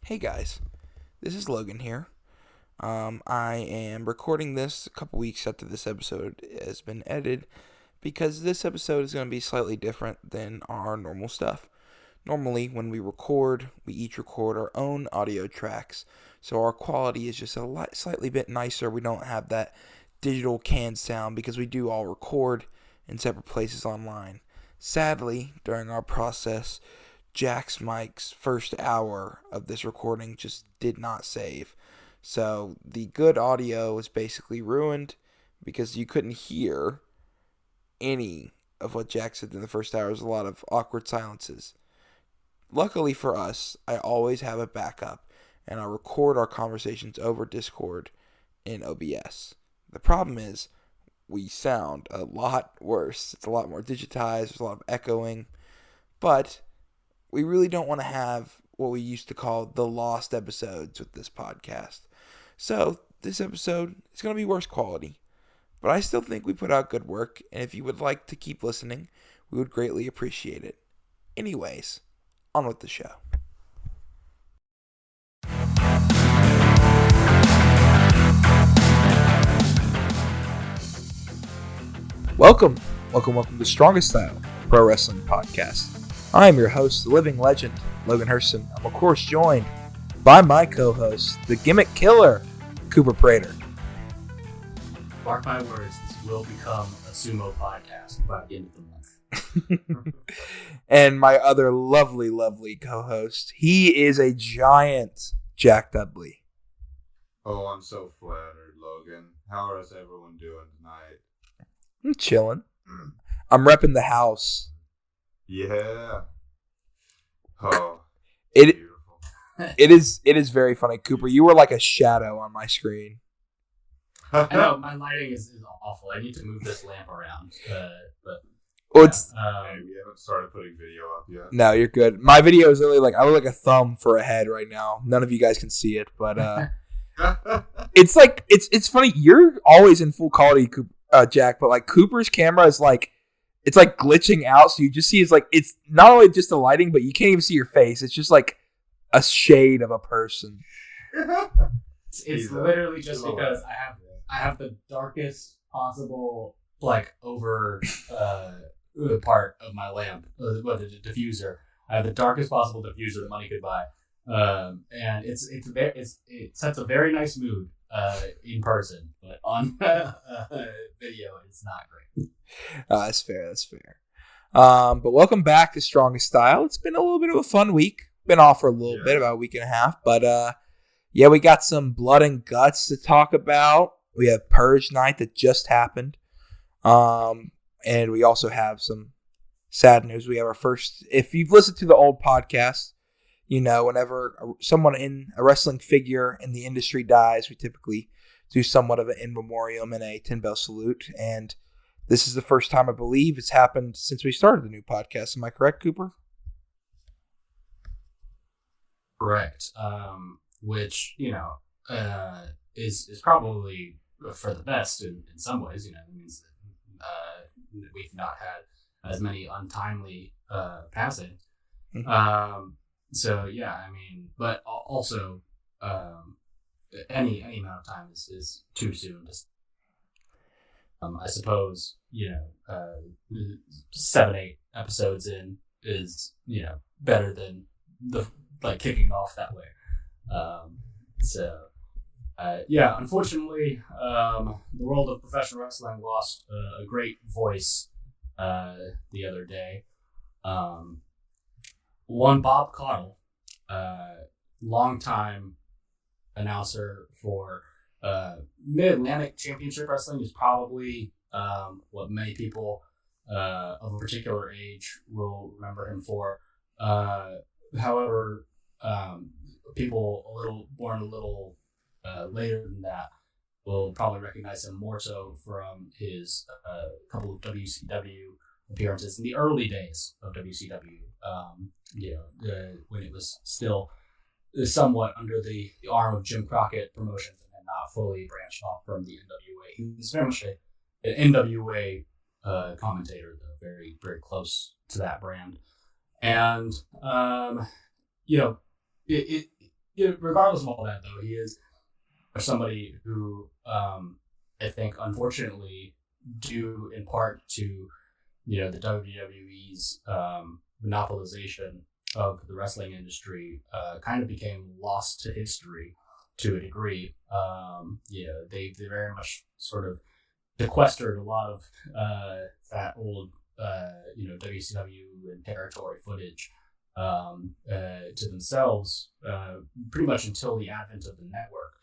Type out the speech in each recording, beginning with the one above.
Hey guys, this is Logan here. I am recording this a couple weeks after this episode has been edited because this episode is going to be slightly different than our normal stuff. Normally, when we record, we each record our own audio tracks, so our quality is just slightly bit nicer. We don't have that digital canned sound because we do all record in separate places online. Sadly, during our process, Jack's mic's first hour of this recording just did not save. So the good audio is basically ruined because you couldn't hear any of what Jack said in the first hour. There's a lot of awkward silences. Luckily for us, I always have a backup, and I record our conversations over Discord in OBS. The problem is, we sound a lot worse. It's a lot more digitized, there's a lot of echoing, but we really don't want to have what we used to call the lost episodes with this podcast. So this episode is going to be worse quality, but I still think we put out good work, and if you would like to keep listening, we would greatly appreciate it. Anyways, on with the show. Welcome to Strongest Style Pro Wrestling Podcast. I am your host, the living legend, Logan Hurston. I'm of course joined by my co-host, the gimmick killer, Cooper Prater. Mark my words, this will become a sumo podcast by the end of the month. And my other lovely, lovely co-host, he is a giant Jack Dudley. Oh, I'm so flattered, Logan. How is everyone doing tonight? I'm chilling. I'm repping the house. Yeah. Oh, beautiful. It is very funny, Cooper. You were like a shadow on my screen. I know, my lighting is awful. I need to move this lamp around. But well, hey, we haven't started putting video up yet. No, you're good. My video is really like, I look like a thumb for a head right now. None of you guys can see it, but it's like, it's funny. You're always in full quality, Jack, but like Cooper's camera is like, it's like glitching out, so you just see it's not only just the lighting, but you can't even see your face. It's just like a shade of a person. It's literally just because I have the darkest possible over the part of my lamp, the diffuser. I have the darkest possible diffuser that money could buy, and it sets a very nice mood in person, but on video it's not great. That's fair. But welcome back to Strongest Style. It's been a little bit of a fun week. Been off for a little bit, about a week and a half. But we got some blood and guts to talk about. We have Purge night that just happened. And we also have some sad news. We have our first, if you've listened to the old podcast, you know, whenever someone in a wrestling figure in the industry dies, we typically do somewhat of an in memoriam and a 10-bell salute. And this is the first time, I believe, it's happened since we started the new podcast. Am I correct, Cooper? Correct. Which, is probably for the best in some ways. It means that we've not had as many untimely passings. Mm-hmm. But also, any amount of time is too soon. I suppose 7-8 episodes in is better than the kicking off that way. Unfortunately, the world of professional wrestling lost a great voice the other day. One Bob Caudle, longtime announcer for Mid-Atlantic Championship Wrestling, is probably what many people of a particular age will remember him for. However, people born a little later than that will probably recognize him more so from his couple of WCW appearances in the early days of WCW. When it was still somewhat under the arm of Jim Crockett Promotions and not fully branched off from the NWA. He was very much an NWA commentator, though, very, very close to that brand. And, regardless of all that, though, he is somebody who I think, unfortunately, due in part to the WWE's monopolization of the wrestling industry, kind of became lost to history to a degree. They very much sort of sequestered a lot of that old WCW and territory footage to themselves, pretty much until the advent of the network,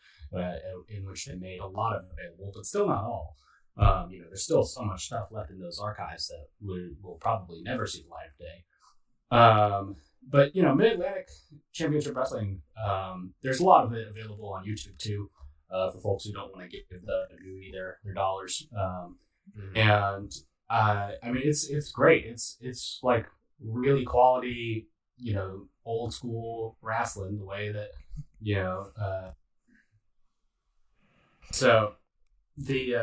in which they made a lot of it available, but still not all. There's still so much stuff left in those archives that will probably never see the light of day. But Mid-Atlantic Championship Wrestling, there's a lot of it available on YouTube too, for folks who don't want to give the WWE their dollars. And it's great. It's like really quality, old school wrestling, the way that so the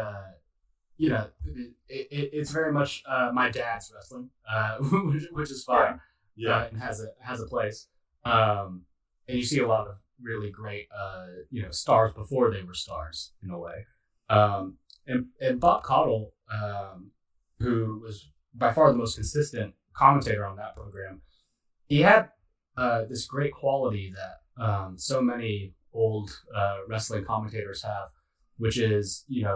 it's very much my dad's wrestling, which is fine. Yeah. And has a place. And you see a lot of really great stars before they were stars in a way. And Bob Caudle, who was by far the most consistent commentator on that program, he had this great quality that so many old wrestling commentators have, which is he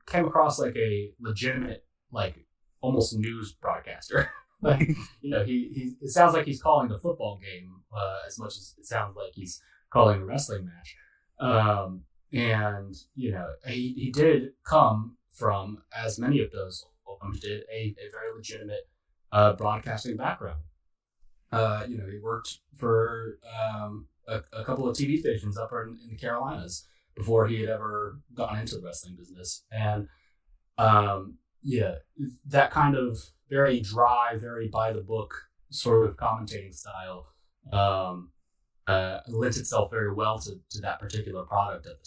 came across like a legitimate, like almost news broadcaster. Like he it sounds like he's calling the football game as much as it sounds like he's calling a wrestling match. And he did come from, as many of those did, a very legitimate broadcasting background. He worked for a couple of TV stations up in the Carolinas before he had ever gone into the wrestling business. And that kind of very dry, very by the book sort of commentating style lent itself very well to that particular product at the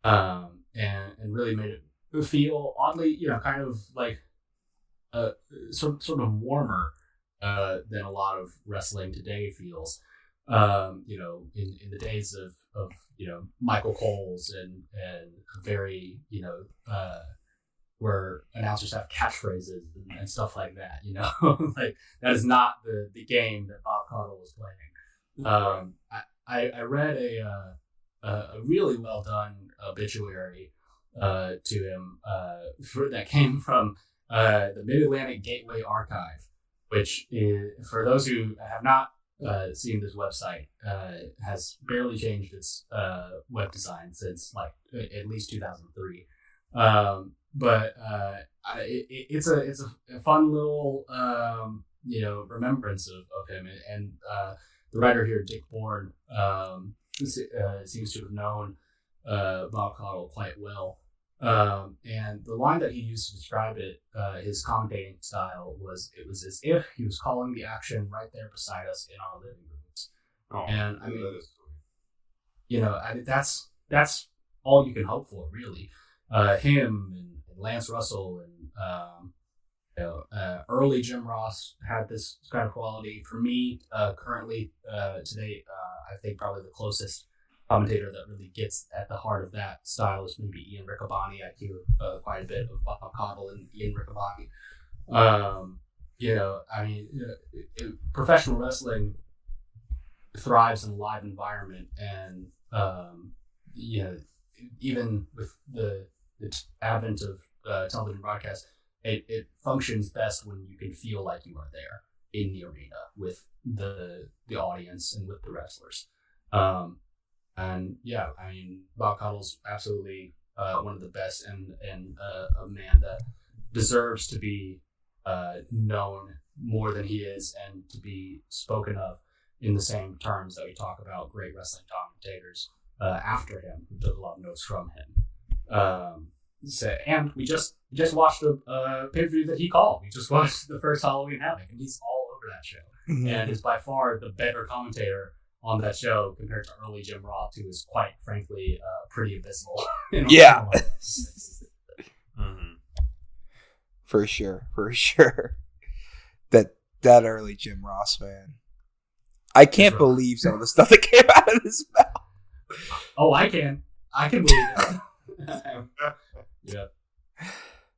time, and really made it feel oddly, kind of like sort of warmer than a lot of wrestling today feels. In the days of Michael Cole's and very where announcers have catchphrases and stuff like that, like that is not the game that Bob Caudle was playing. I read a really well done obituary to him that came from the Mid-Atlantic Gateway Archive, which is, for those who have not seen this website, has barely changed its web design since like at least 2003. But it's a fun little remembrance of him, and the writer here, Dick Bourne, seems to have known Bob Caudle quite well. And the line that he used to describe it, his commentating style, was as if he was calling the action right there beside us in our living rooms. Oh, and I mean, that's all you can hope for, really. Him and Lance Russell and early Jim Ross had this kind of quality. For me, currently today, I think probably the closest commentator that really gets at the heart of that style is maybe Ian Riccaboni. I hear quite a bit of Bob Caudle and Ian Riccaboni. Professional wrestling thrives in a live environment, and even with the advent of television broadcast, it functions best when you can feel like you are there in the arena with the audience and with the wrestlers. And yeah, I mean, Bob Caudle's absolutely one of the best, and a man that deserves to be known more than he is, and to be spoken of in the same terms that we talk about great wrestling commentators after him, who took a lot of notes from him. And we just watched a pay-per-view that he called. We just watched the first Halloween Havoc, and he's all over that show. Mm-hmm. And is by far the better commentator on that show compared to early Jim Ross, who is quite frankly pretty abysmal. Yeah. Mm-hmm. For sure. That early Jim Ross, man. I can't believe some of the stuff that came out of this mouth. Oh, I can believe it. Yeah.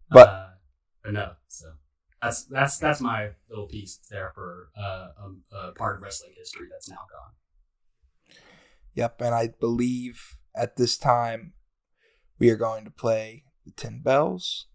But no, so that's my little piece there for a part of wrestling history that's now gone. Yep, and I believe at this time we are going to play the 10 Bells.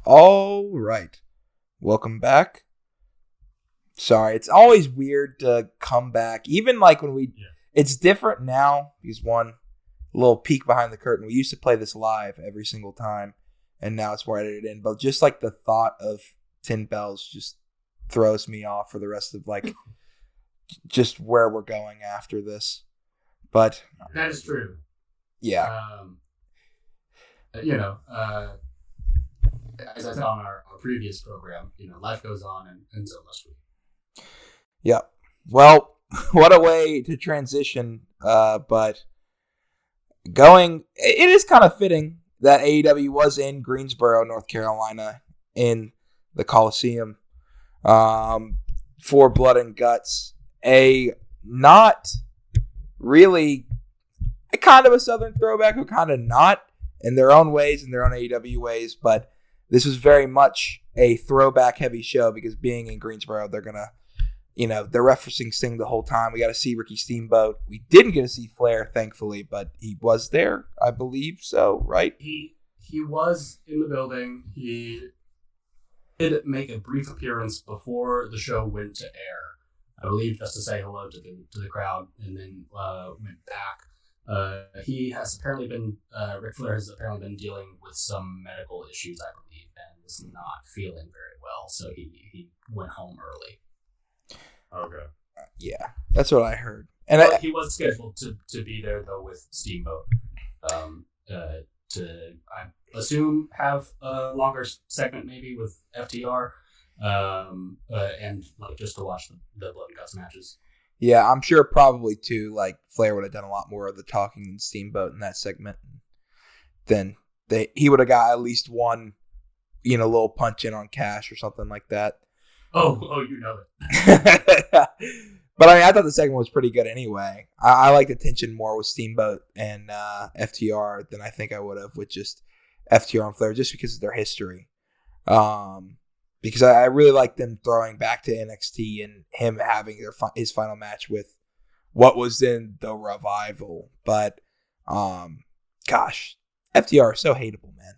All right. Welcome back. Sorry, it's always weird to come back. Even like when it's different now because one little peek behind the curtain. We used to play this live every single time, and now it's more edited in. But just like the thought of 10 Bells just throws me off for the rest of like just where we're going after this. But that is true. Yeah. As I said on our previous program, life goes on and so must we. Yeah. Well, what a way to transition. But it is kind of fitting that AEW was in Greensboro, North Carolina, in the Coliseum for Blood and Guts. Not really a kind of a Southern throwback, or kind of not in their own ways, in their own AEW ways, but this was very much a throwback heavy show because being in Greensboro, they're going to, they're referencing Sting the whole time. We got to see Ricky Steamboat. We didn't get to see Flair, thankfully, but he was there, I believe so, right? He was in the building. He did make a brief appearance before the show went to air, I believe, just to say hello to the crowd, and then went back. He has apparently been, Ric Flair has apparently been dealing with some medical issues, I believe, and was not feeling very well, so he went home early. Okay. Yeah, that's what I heard. And he was scheduled to be there, though, with Steamboat, to, I assume, have a longer segment maybe with FTR, and like just to watch the Blood and Guts matches. Yeah, I'm sure probably too. Like Flair would have done a lot more of the talking than Steamboat in that segment. Then he would have got at least one, little punch in on Cash or something like that. Oh, you know it. But I thought the segment was pretty good anyway. I like the tension more with Steamboat and FTR than I think I would have with just FTR and Flair, just because of their history. Because I really like them throwing back to NXT and him having his final match with what was in the Revival. But, gosh, FTR are so hateable, man.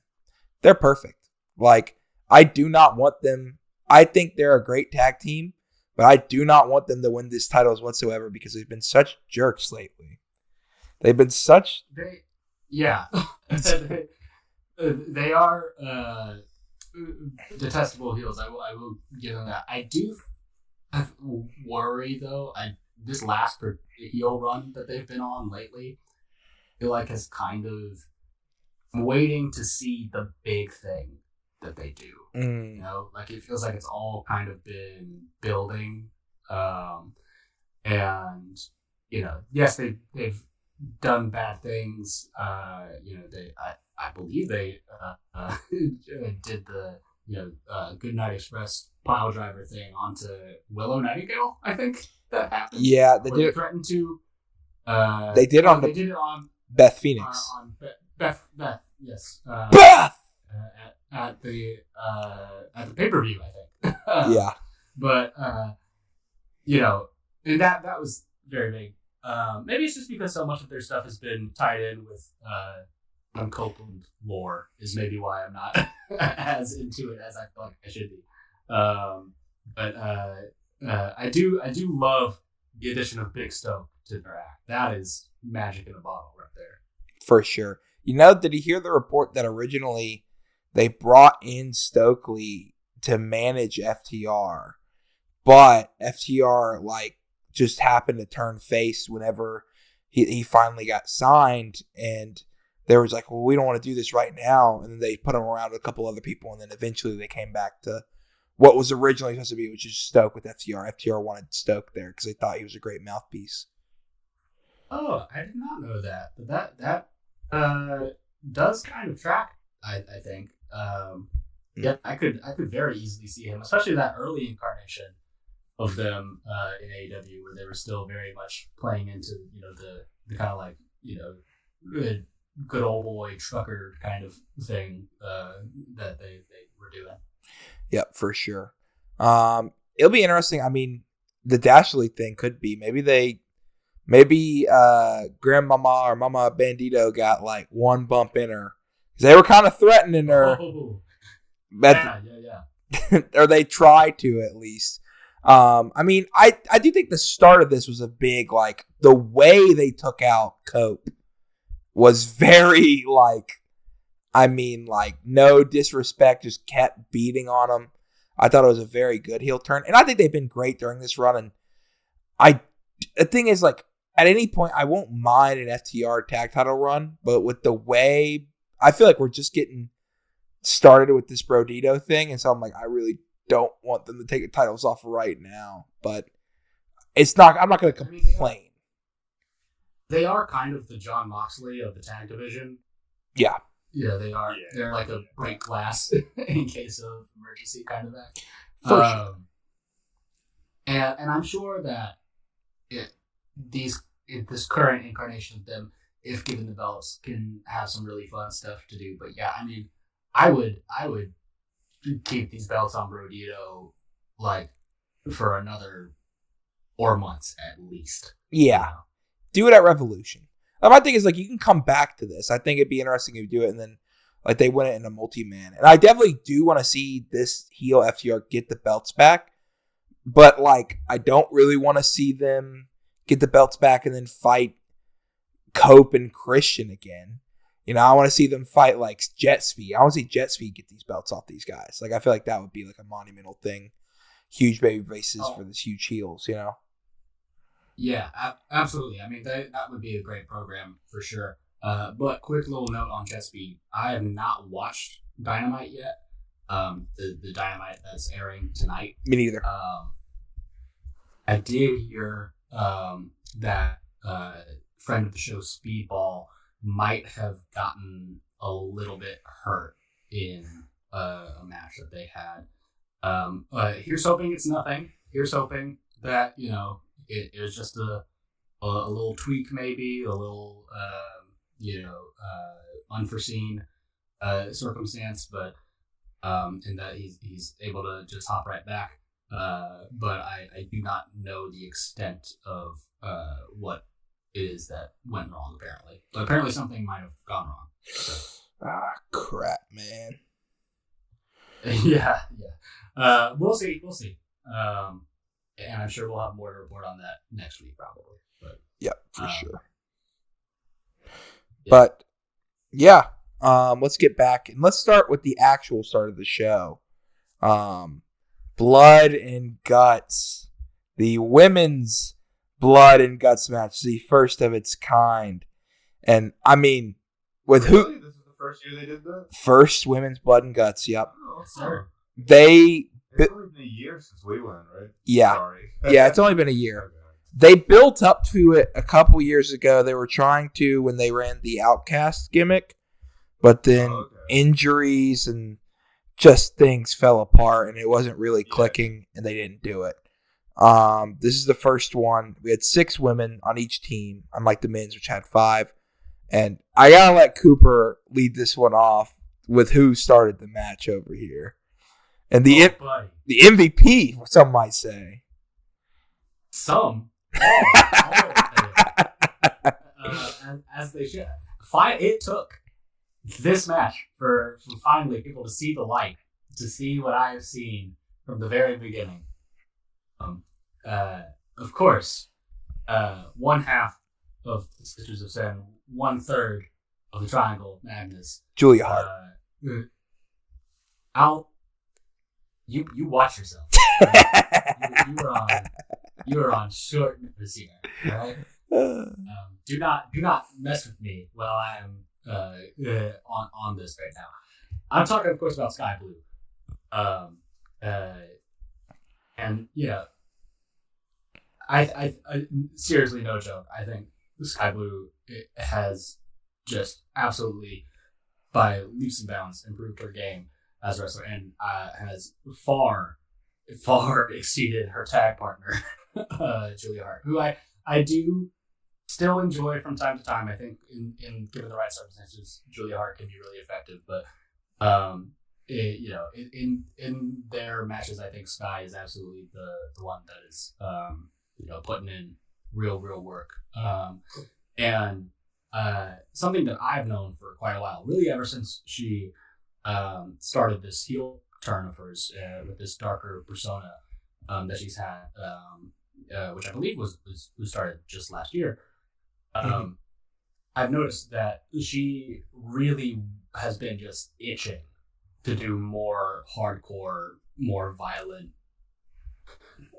They're perfect. Like, I do not want them. I think they're a great tag team, but I do not want them to win these titles whatsoever because they've been such jerks lately. They've been such... Yeah. They are... detestable heels. I will give them that. I do worry though. This last heel run that they've been on lately, I feel like has kind of. I'm waiting to see the big thing that they do. Like it feels like it's all kind of been building, and yes, they've done bad things. I believe they did the Goodnight Express pile driver thing onto Willow Nightingale. I think that happened. Yeah, they did. They threatened to. They did it on Beth Phoenix. On Beth hiatus Bah! at the pay-per-view, I think. Yeah. But and that was very big. Maybe it's just because so much of their stuff has been tied in with Copeland lore is maybe why I'm not as into it as I feel like I should be. But I do love the addition of Big Stoke to their act. That is magic in a bottle right there. For sure. Did you hear the report that originally they brought in Stokely to manage FTR, but FTR just happened to turn face whenever he finally got signed, and there was well, we don't want to do this right now, and then they put him around with a couple other people, and then eventually they came back to what was originally supposed to be, which is Stoke with FTR. FTR wanted Stoke there because they thought he was a great mouthpiece. Oh, I did not know that. But that does kind of track, I think. Yeah, I could very easily see him, especially that early incarnation of them in AEW, where they were still very much playing into the kind of good old boy trucker kind of thing that they were doing. Yep, for sure. It'll be interesting. I mean, the Dashley thing could be maybe Grandmama or Mama Bandito got one bump in her. They were kind of threatening her. Oh. Yeah. Or they tried to, at least. I mean, I do think the start of this was a big, the way they took out Cope was very, no disrespect, just kept beating on him. I thought it was a very good heel turn. And I think they've been great during this run. And the thing is, at any point, I won't mind an FTR tag title run, but with the way, I feel like we're just getting started with this Brodito thing. And so I'm I really don't want them to take the titles off right now, but I'm not going to complain. They are kind of the John Moxley of the tag division. Yeah. Yeah, they are. Yeah. They're like a break glass in case of emergency kind of act. For sure. And I'm sure that this current incarnation of them, if given the belts, can have some really fun stuff to do. But yeah, I mean, I would keep these belts on Brodito for another 4 months at least. Yeah. Do it at Revolution. My thing is you can come back to this. I think it'd be interesting if you do it and then they win it in a multi-man. And I definitely do want to see this heel FTR get the belts back. But I don't really want to see them get the belts back and then fight Cope and Christian again. I want to see them fight Jet Speed. I want to see Jet Speed get these belts off these guys. I feel like that would be a monumental thing. Huge baby faces for these huge heels, Yeah, absolutely. I mean, that would be a great program for sure. But quick little note on Jet Speed. I have not watched Dynamite yet. The Dynamite that's airing tonight. Me neither. I did hear that friend of the show, Speedball, might have gotten a little bit hurt in a match that they had. Here's hoping it's nothing. Here's hoping that, it was just a little tweak, maybe a little, unforeseen circumstance, but and that he's able to just hop right back. But I do not know the extent of what it is that went wrong, apparently. But apparently something might have gone wrong. So. Crap, man. Yeah. We'll see. And I'm sure we'll have more to report on that next week, probably. But yep, for sure. Yeah. But yeah, let's get back and let's start with the actual start of the show. Blood and Guts, the women's Blood and Guts match, the first of its kind, and I mean, with really? This is the first year they did that. First women's Blood and Guts. Yep. Oh, sorry. It's only been a year since we went, right? Yeah. Sorry. Yeah, it's only been a year. Okay. They built up to it a couple years ago. They were trying to when they ran the Outcast gimmick, but then injuries and just things fell apart, and it wasn't really clicking, and they didn't do it. This is the first one. We had 6 women on each team, unlike the men's, which had 5. And I gotta let Cooper lead this one off with who started the match over here. And the MVP, some might say. Some. As they should. It took this match for finally people to see the light, to see what I have seen from the very beginning. Of course, one half of the Sisters of Sin, 1/3 of the Triangle Madness. Julia Hart. You watch yourself. You are on short notice here, right? Do not mess with me while I am on this right now. I'm talking, of course, about Skye Blue. And I seriously, no joke. I think Skye Blue has just absolutely, by leaps and bounds, improved her game as a wrestler, and has far exceeded her tag partner, Julia Hart, who I do still enjoy from time to time. I think in given the right circumstances, Julia Hart can be really effective, but in their matches, I think Skye is absolutely the one that is putting in real work. And something that I've known for quite a while, really ever since she started this heel turn of hers with this darker persona that she's had, which I believe was started just last year. I've noticed that she really has been just itching to do more hardcore, more violent,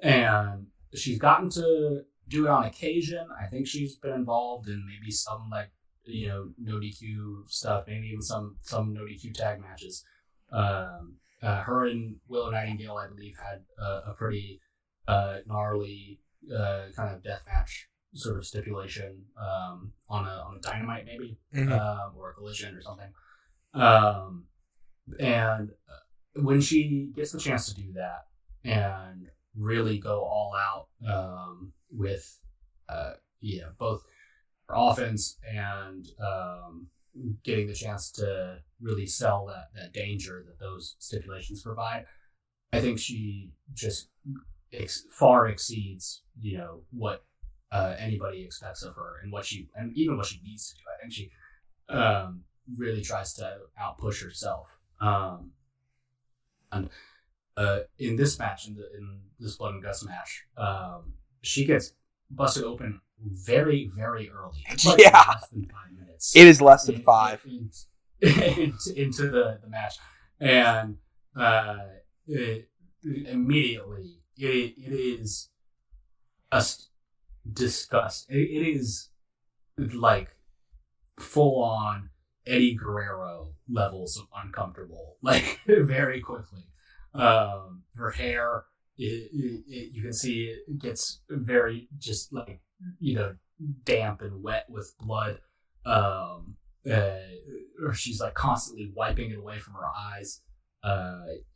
and she's gotten to do it on occasion. I think she's been involved in maybe some no DQ stuff, maybe even some no DQ tag matches. Her and Willow Nightingale, I believe, had a pretty gnarly kind of death match sort of stipulation on a Dynamite maybe, or a Collision or something. And when she gets the chance to do that and really go all out with both her offense and getting the chance to really sell that danger that those stipulations provide, I think she just far exceeds what anybody expects of her, and even what she needs to do. I think she really tries to outpush herself. And in this match, in this Blood and Guts match, she gets busted open very, very early. It's less than 5 minutes. It is less than 5 into the match, and immediately it is just disgust. It is like full on Eddie Guerrero levels of uncomfortable, like very quickly. Her hair, you can see it gets very just like damp and wet with blood. Or she's like constantly wiping it away from her eyes.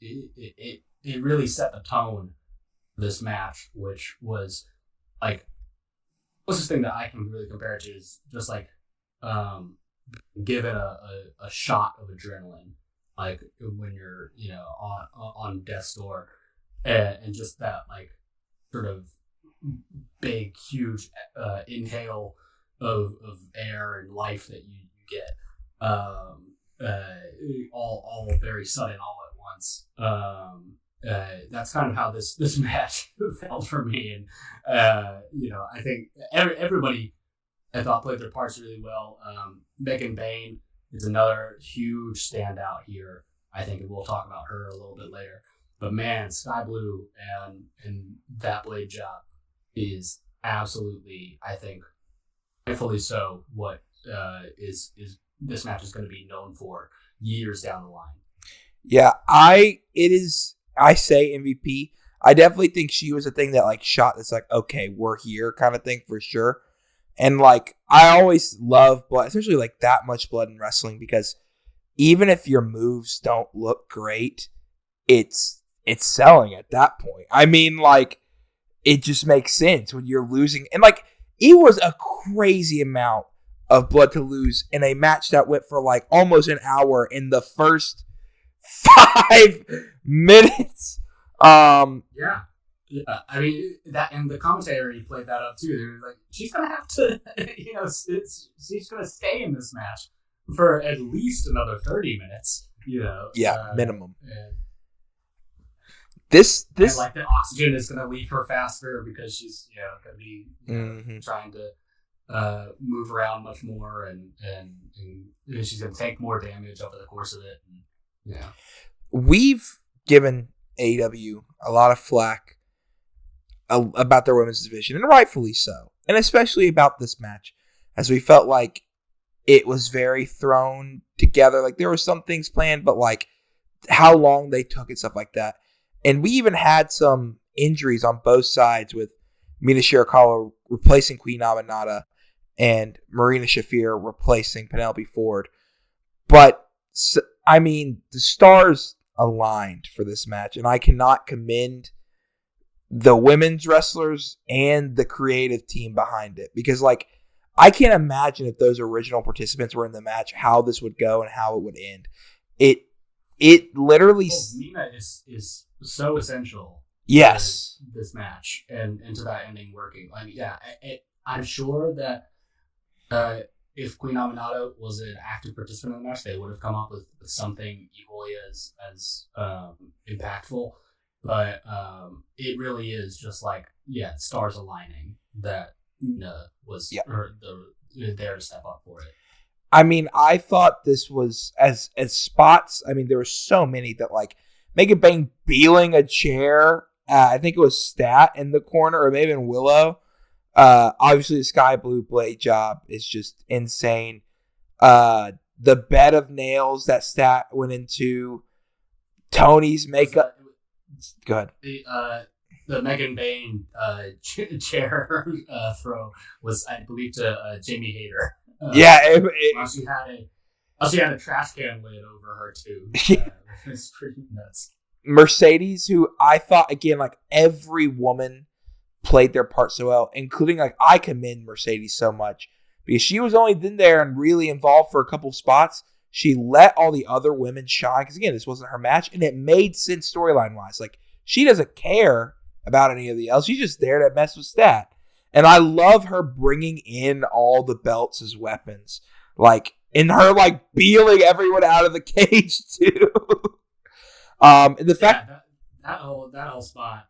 It really set the tone for this match, which was like, closest thing that I can really compare it to is just like given a shot of adrenaline, like when you're on death's door, and just that like sort of big huge inhale of air and life that you get, all very sudden, all at once. That's kind of how this match felt for me, and I think everybody I thought played their parts really well. Megan Bain is another huge standout here. I think we'll talk about her a little bit later. But man, Skye Blue and that blade job is absolutely, I think, rightfully so, what is this match is going to be known for years down the line. Yeah, I say MVP. I definitely think she was a thing that like shot this like, okay, we're here kind of thing for sure. And like I always love blood, especially like that much blood in wrestling, because even if your moves don't look great, it's selling at that point. I mean, like it just makes sense when you're losing, and like it was a crazy amount of blood to lose in a match that went for like almost an hour in the first 5 minutes. Yeah. I mean, that, and the commentary played that up too. They were like, she's gonna have to, she's gonna stay in this match for at least another 30 minutes. Minimum. And this like the oxygen is gonna leave her faster because she's gonna be trying to move around much more, and she's gonna take more damage over the course of it. And, we've given AEW a lot of flack about their women's division, and rightfully so, and especially about this match, as we felt like it was very thrown together. Like, there were some things planned, but like how long they took and stuff like that. And we even had some injuries on both sides, with Mina Shirakawa replacing Queen Aminata and Marina Shafir replacing Penelope Ford. But I mean, the stars aligned for this match, and I cannot commend the women's wrestlers and the creative team behind it, because like, I can't imagine if those original participants were in the match how this would go and how it would end. It literally, Mina is so essential. Yes, to this match and to that ending working. Like, I'm sure that if Queen Aminata was an active participant in the match, they would have come up with something equally as impactful. But it really is just like, stars aligning that was there to step up for it. I mean, I thought this was as spots. I mean, there were so many that, like, Megan Bain beeling a chair. I think it was Stat in the corner, or maybe in Willow. Obviously, the Sky Blue blade job is just insane. The bed of nails that Stat went into, Tony's makeup. Go ahead. The Megan Bain chair throw was, I believe, to Jamie Hayter. She had a trash can lid over her too. It's pretty nuts. Mercedes, who I thought, again, like, every woman played their part so well, including, like, I commend Mercedes so much because she was only in there and really involved for a couple spots. She let all the other women shine because, again, this wasn't her match, and it made sense storyline wise. Like, she doesn't care about any of the else. She's just there to mess with Stat. And I love her bringing in all the belts as weapons. Like, and her, like, beeling everyone out of the cage, too. And the fact... that whole spot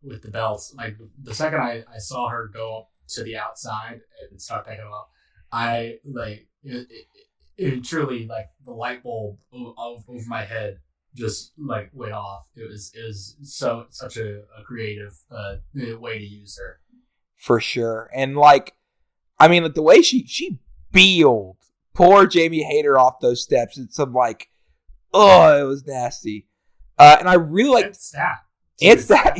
with the belts, like, the second I saw her go up to the outside and start picking them up, I, like, it truly, like, the light bulb over my head just, like, went off. It was such a creative way to use her. For sure. And, like, I mean, like, the way she beeled poor Jamie Hayter off those steps, it's some, like, it was nasty. And I really like Stat. It's that.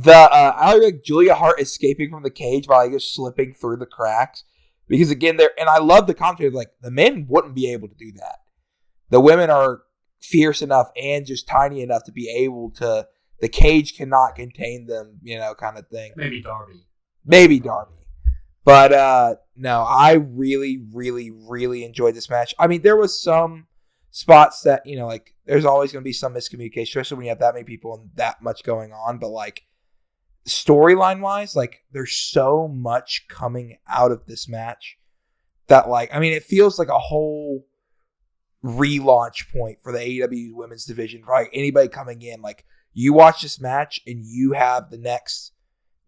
I like Julia Hart escaping from the cage by, like, just slipping through the cracks. Because, again, and I love the commentary, like, the men wouldn't be able to do that. The women are fierce enough and just tiny enough to be able to, the cage cannot contain them, kind of thing. Maybe Darby. But, no, I really, really, really enjoyed this match. I mean, there was some spots that, like, there's always going to be some miscommunication, especially when you have that many people and that much going on. But, like, storyline-wise, like, there's so much coming out of this match that, like, I mean, it feels like a whole relaunch point for the AEW women's division. Right? Anybody coming in, like, you watch this match and you have the next,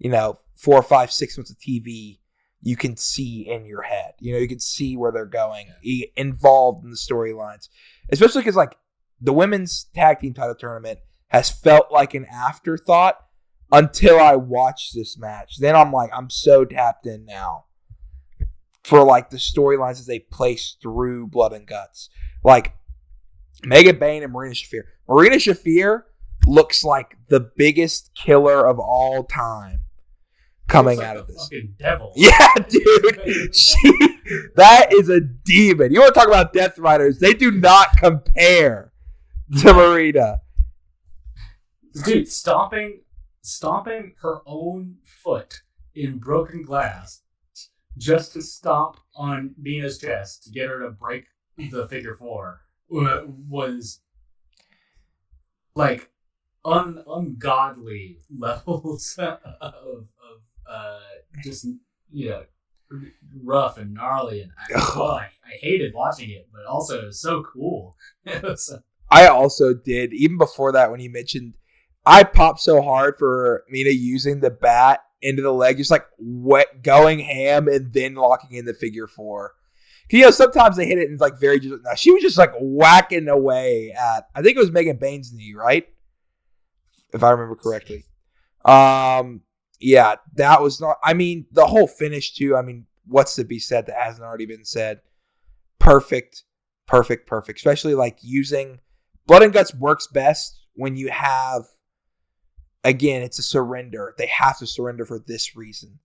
4, 5, 6 months of TV you can see in your head. You can see where they're going, involved in the storylines. Especially because, like, the women's tag team title tournament has felt like an afterthought until I watched this match. Then I'm like, I'm so tapped in now for, like, the storylines as they place through Blood and Guts. Like, Megan Bain and Marina Shafir. Marina Shafir looks like the biggest killer of all time coming out of this. Fucking devil. Yeah, dude. That is a demon. You want to talk about Death Riders? They do not compare to Marina. Dude, stomping her own foot in broken glass just to stomp on Mina's chest to get her to break the figure 4 was like ungodly levels of just rough and gnarly, and I hated watching it, but also it was so cool. I also did, even before that, when you mentioned, I popped so hard for Mina using the bat into the leg, just like going ham and then locking in the figure 4. Sometimes they hit it and like very just. Now she was just like whacking away at. I think it was Megan Bain's knee, right? If I remember correctly. Yeah, that was not. I mean, the whole finish too. I mean, what's to be said that hasn't already been said? Perfect. Especially like using Blood and Guts works best when you have. Again, it's a surrender. They have to surrender for this reason.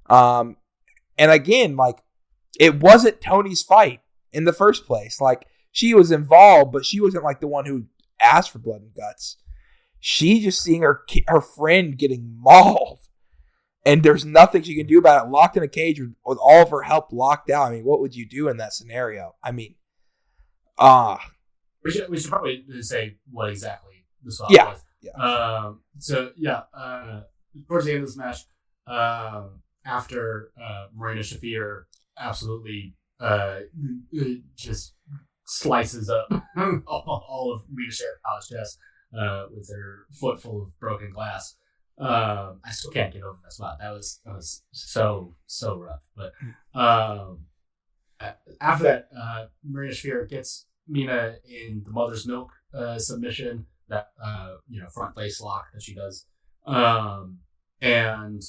And again, like. It wasn't Tony's fight in the first place. Like, she was involved, but she wasn't like the one who asked for Blood and Guts. She just seeing her friend getting mauled, and there's nothing she can do about it. Locked in a cage with all of her help locked out. I mean, what would you do in that scenario? I mean, we should probably say what exactly the spot was. Yeah. Towards the end of this match, after Marina Shafir absolutely just slices up all of Rita Shafir's chest with her foot full of broken glass. I still can't get over that spot. That was so rough. But after that, Marina Shafir gets Mina in the mother's milk submission, that front face lock that she does, and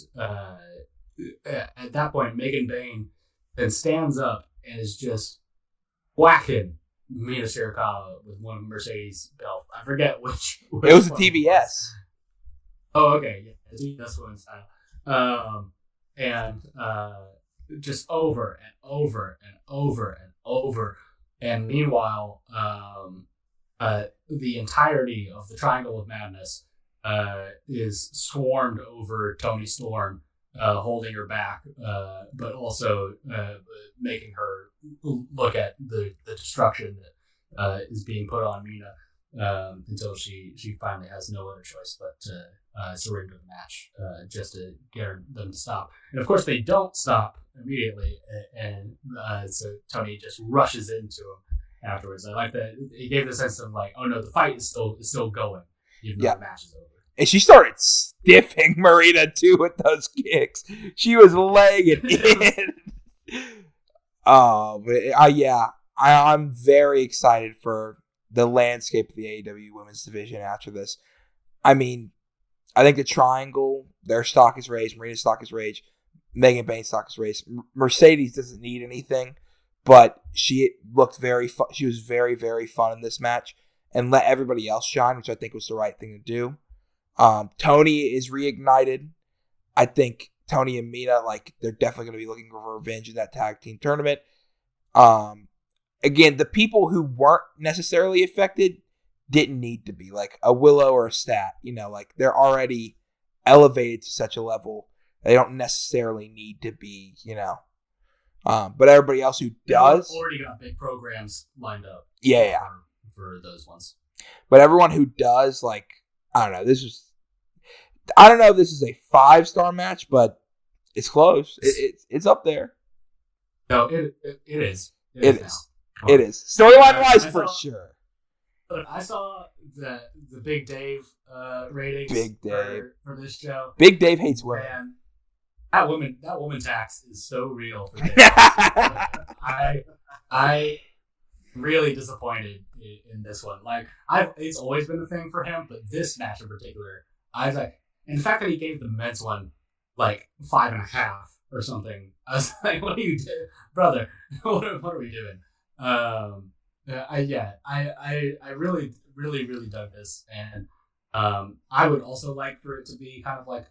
at that point, Megan Bain then stands up and is just whacking Mina Shirakawa with one Mercedes belt. I forget which it was a TBS. Oh, okay. Yeah, TBS one style. And just over and over and over and over. And meanwhile, the entirety of the Triangle of Madness is swarmed over Toni Storm, holding her back, but also making her look at the destruction that is being put on Mina until she finally has no other choice but to surrender the match just to get them to stop. And of course, they don't stop immediately, and so Tony just rushes into him afterwards. I like that. It gave the sense of like, oh no, the fight is still going, even though the match is over. And she started stiffing Marina, too, with those kicks. She was laying it in. I'm very excited for the landscape of the AEW women's division after this. I mean, I think the Triangle, their stock is raised. Marina's stock is raised. Megan Bain's stock is raised. Mercedes doesn't need anything, but she looked very fun. She was very, very fun in this match and let everybody else shine, which I think was the right thing to do. Tony is reignited. I think Tony and Mina, like, they're definitely going to be looking for revenge in that tag team tournament. Again, the people who weren't necessarily affected didn't need to be, like a Willow or a Stat. Like, they're already elevated to such a level. They don't necessarily need to be, but everybody else who does. Already got big programs lined up. Yeah. For those ones. But everyone who does, like, I don't know. I don't know if this is a 5-star match, but it's close. It's up there. No, it is. It is. Storyline wise, for sure. Look, I saw the Big Dave ratings. Big Dave for this show. Big Dave hates women. Man, that woman tax is so real for Dave. I really disappointed in this one. Like, it's always been a thing for him, but this match in particular, I was like, and the fact that he gave the men's one like 5.5 or something, I was like, what are you doing, brother? what are we doing? I really, really, really dug this, and I would also like for it to be kind of like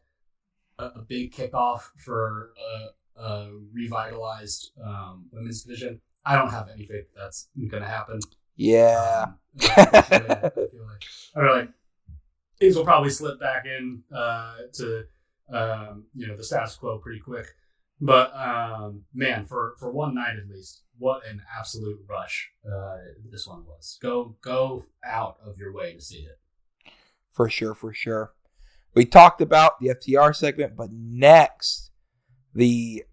a big kickoff for a revitalized women's division. I don't have any faith that's going to happen. Yeah. I feel like things will probably slip back in to the status quo pretty quick. But man, for one night at least, what an absolute rush this one was. Go out of your way to see it. For sure. We talked about the FTR segment, but next, the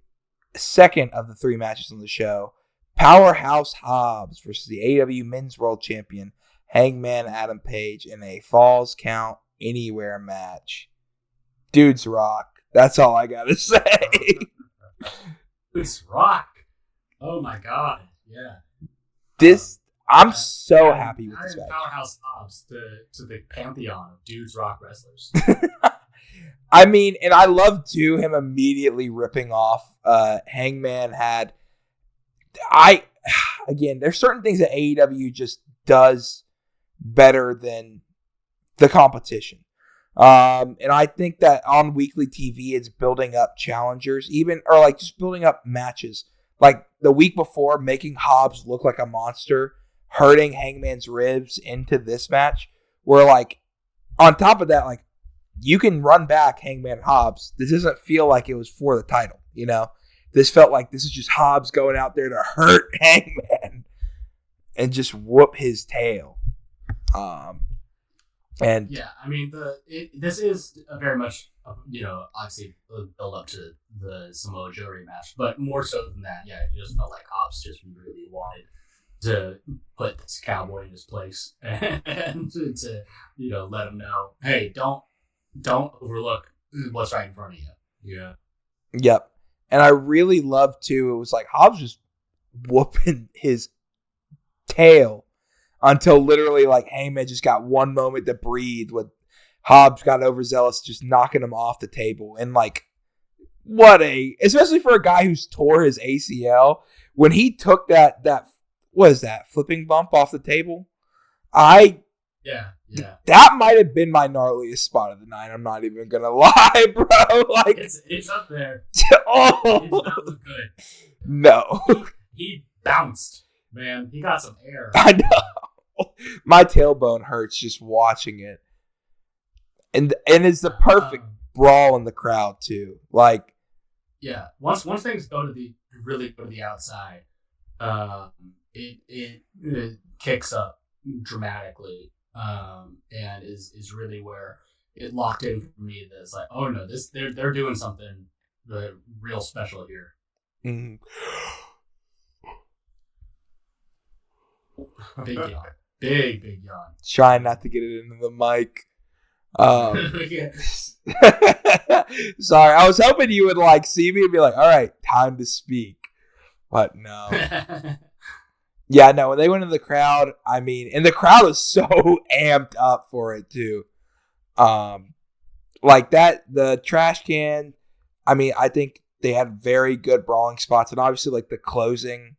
second of the 3 matches on the show, Powerhouse Hobbs versus the AEW Men's World Champion Hangman Adam Page in a Falls Count Anywhere match. Dudes rock. That's all I gotta say. Dudes rock. Oh my god. Yeah. I'm so happy with this match. Powerhouse Hobbs to the pantheon of dudes rock wrestlers. I mean, and I love too him immediately ripping off Hangman had. Again, there's certain things that AEW just does better than the competition. And I think that on weekly TV, it's building up challengers, or like just building up matches. Like the week before, making Hobbs look like a monster, hurting Hangman's ribs into this match. Where like, on top of that, like you can run back Hangman Hobbs. This doesn't feel like it was for the title, you know? This felt like this is just Hobbs going out there to hurt Hangman and just whoop his tail. And yeah, I mean, this is a very much, obviously a build up to the Samoa Joe rematch, but more so than that, yeah, it just felt like Hobbs just really wanted to put this cowboy in his place and to let him know, hey, don't overlook what's right in front of you. Yeah. Yep. And I really loved too. It was like Hobbs just whooping his tail until literally like Heyman just got one moment to breathe when Hobbs got overzealous, just knocking him off the table. And like, especially for a guy who's tore his ACL, when he took that what is that, flipping bump off the table? Yeah. That might have been my gnarliest spot of the night. I'm not even gonna lie, bro. Like it's up there. Oh, It's not good. No. He bounced, man. He got some air. I know. My tailbone hurts just watching it. And it's the perfect brawl in the crowd too. Like, yeah. Once things really go to the outside, it kicks up dramatically. And is really where it locked in for me. That it's like, oh no, they're doing something real special here. mm-hmm. Big yawn, big yawn. Trying not to get it into the mic. Sorry, I was hoping you would like see me and be like, all right, time to speak, but no. Yeah, no, when they went in the crowd, I mean, and the crowd was so amped up for it too. Like that, the trash can, I mean, I think they had very good brawling spots, and obviously like the closing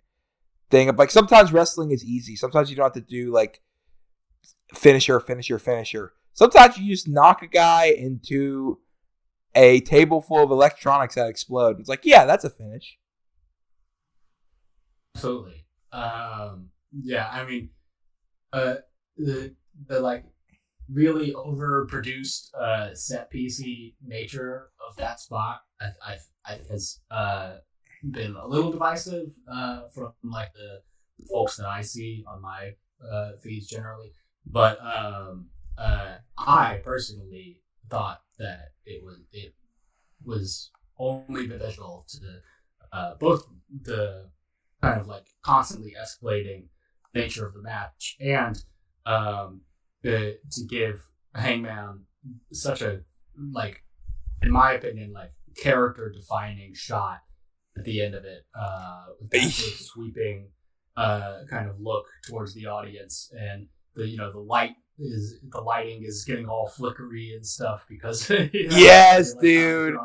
thing of like, sometimes wrestling is easy. Sometimes you don't have to do like finisher. Sometimes you just knock a guy into a table full of electronics that explode. It's like, yeah, that's a finish. Absolutely. Yeah, I mean, the like really overproduced set piecey nature of that spot I has been a little divisive from like the folks that I see on my feeds generally, but I personally thought that it was only beneficial to both the kind of like constantly escalating nature of the match and to give Hangman such a, like, in my opinion, like character defining shot at the end of it with that big sweeping kind of look towards the audience, and the lighting is getting all flickery and stuff because yes, dude.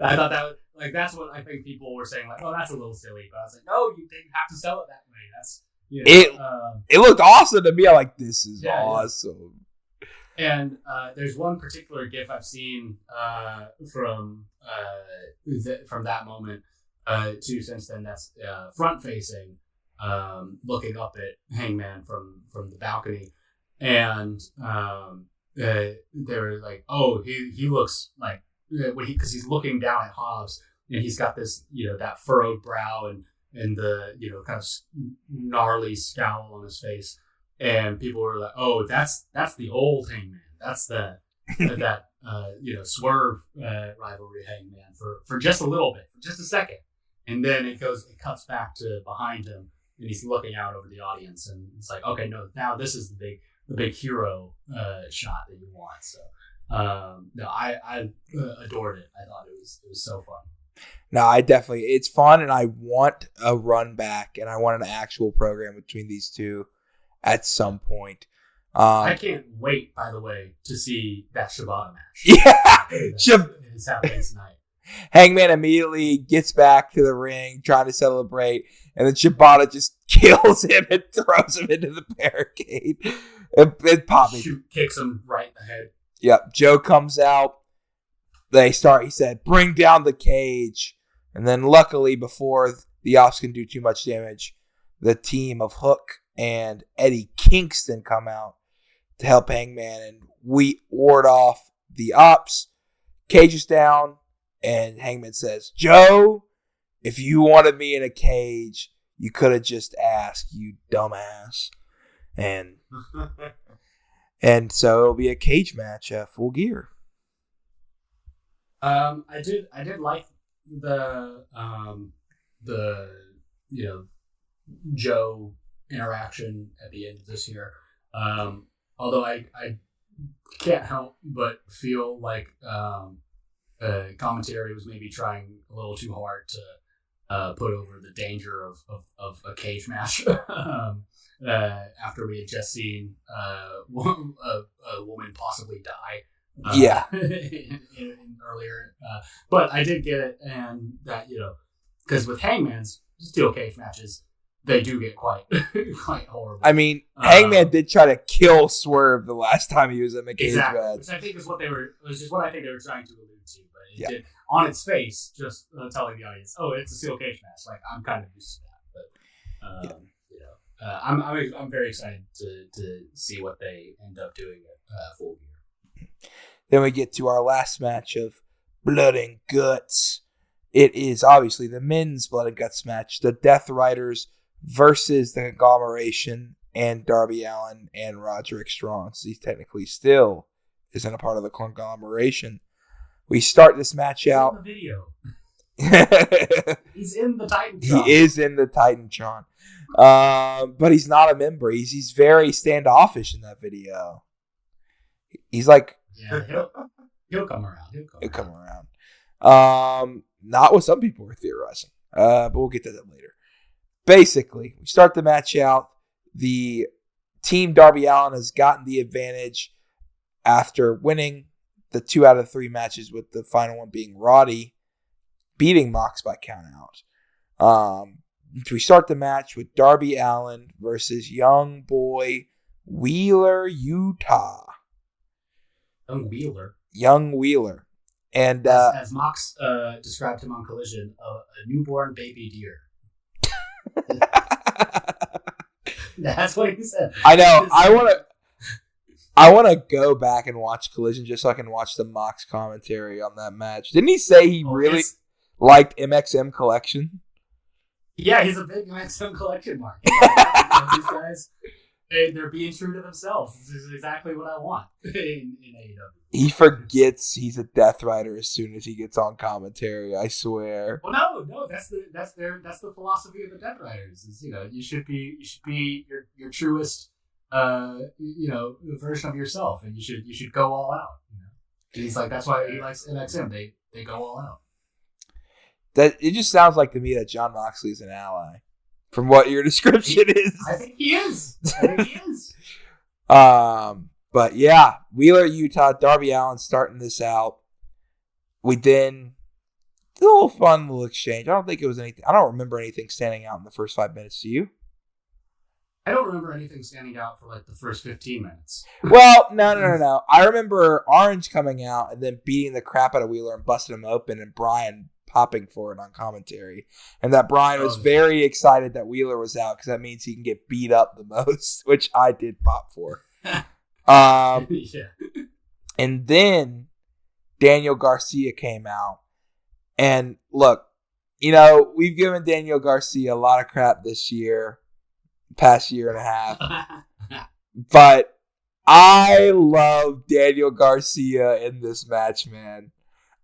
I thought that was, like, that's what I think people were saying, like, oh, that's a little silly, but I was like, no, you didn't have to sell it that way. That's it looked awesome to me. I'm like, this is awesome. Yeah. And there's one particular GIF I've seen from that moment to since then that's front facing, looking up at Hangman from the balcony, and they were like, oh, he looks like, because he's looking down at Hobbs, and he's got this, that furrowed brow and the, kind of gnarly scowl on his face. And people were like, "Oh, that's the old Hangman. That's that Swerve rivalry Hangman for just a little bit, for just a second." And then it cuts back to behind him, and he's looking out over the audience, and it's like, okay, no, now this is the big hero shot that you want. So, no, I adored it. I thought it was so fun. No, it's fun, and I want a run back, and I want an actual program between these two at some point. I can't wait, by the way, to see that Shibata match. Yeah, it's happening tonight. Hangman immediately gets back to the ring, trying to celebrate, and then Shibata just kills him and throws him into the barricade. It popped me. Kicks him right in the head. Yep. Joe comes out. He said, "Bring down the cage." And then luckily, before the Ops can do too much damage, the team of Hook and Eddie Kingston come out to help Hangman, and we ward off the Ops. Cage is down, and Hangman says, "Joe, if you wanted me in a cage, you could have just asked, you dumbass." And so it'll be a cage match at Full Gear. I did like the Joe interaction at the end of this year. Although I can't help but feel like commentary was maybe trying a little too hard to put over the danger of a cage match after we had just seen a woman possibly die. Yeah. Earlier, but I did get it, and that because with Hangman's steel cage matches, they do get quite horrible. I mean, Hangman did try to kill Swerve the last time he was in the cage match, which I think is what I think they were trying to allude to, but it did on its face, just telling the audience, "Oh, it's a steel cage match." Like, I'm kind of used to that, but I'm very excited to see what they end up doing at Full Gear. Then we get to our last match of Blood and Guts. It is obviously the men's Blood and Guts match. The Death Riders versus the Conglomeration and Darby Allin and Roderick Strong. So he technically still isn't a part of the Conglomeration. We start this match out. He's in the video. He's in the Titantron. He is in the Titantron. But he's not a member. He's very standoffish in that video. He's like... Yeah, he'll come around. He'll come around. Not what some people were theorizing. But we'll get to that later. Basically, we start the match out. The team Darby Allin has gotten the advantage after winning the 2 out of 3 matches, with the final one being Roddy beating Mox by countout. We start the match with Darby Allin versus young boy Wheeler Utah. Young Wheeler. And as Mox described him on Collision, a newborn baby deer. That's what he said. I know. I want to go back and watch Collision just so I can watch the Mox commentary on that match. Didn't he say he really liked MXM Collection? Yeah, he's a big MXM Collection mark. These guys, they're being true to themselves. This is exactly what I want in AEW. He forgets he's a Death Rider as soon as he gets on commentary. I swear. Well, no, that's the philosophy of the Death Riders. Is you should be your truest version of yourself, and you should go all out. And he's like, that's why he likes NXM. They go all out. That it just sounds like to me that Jon Moxley is an ally, from what your description is. I think he is. But yeah, Wheeler, Utah, Darby Allin starting this out. We then did a little fun little exchange. I don't think it was anything. I don't remember anything standing out in the first 5 minutes. Do you? I don't remember anything standing out for like the first 15 minutes. Well, no. I remember Orange coming out and then beating the crap out of Wheeler and busting him open, and Brian popping for it on commentary. And that Brian was very excited that Wheeler was out because that means he can get beat up the most, which I did pop for. Yeah. And then Daniel Garcia came out And look, you know, we've given Daniel Garcia a lot of crap this year, past year and a half. But I love Daniel Garcia in this match, man.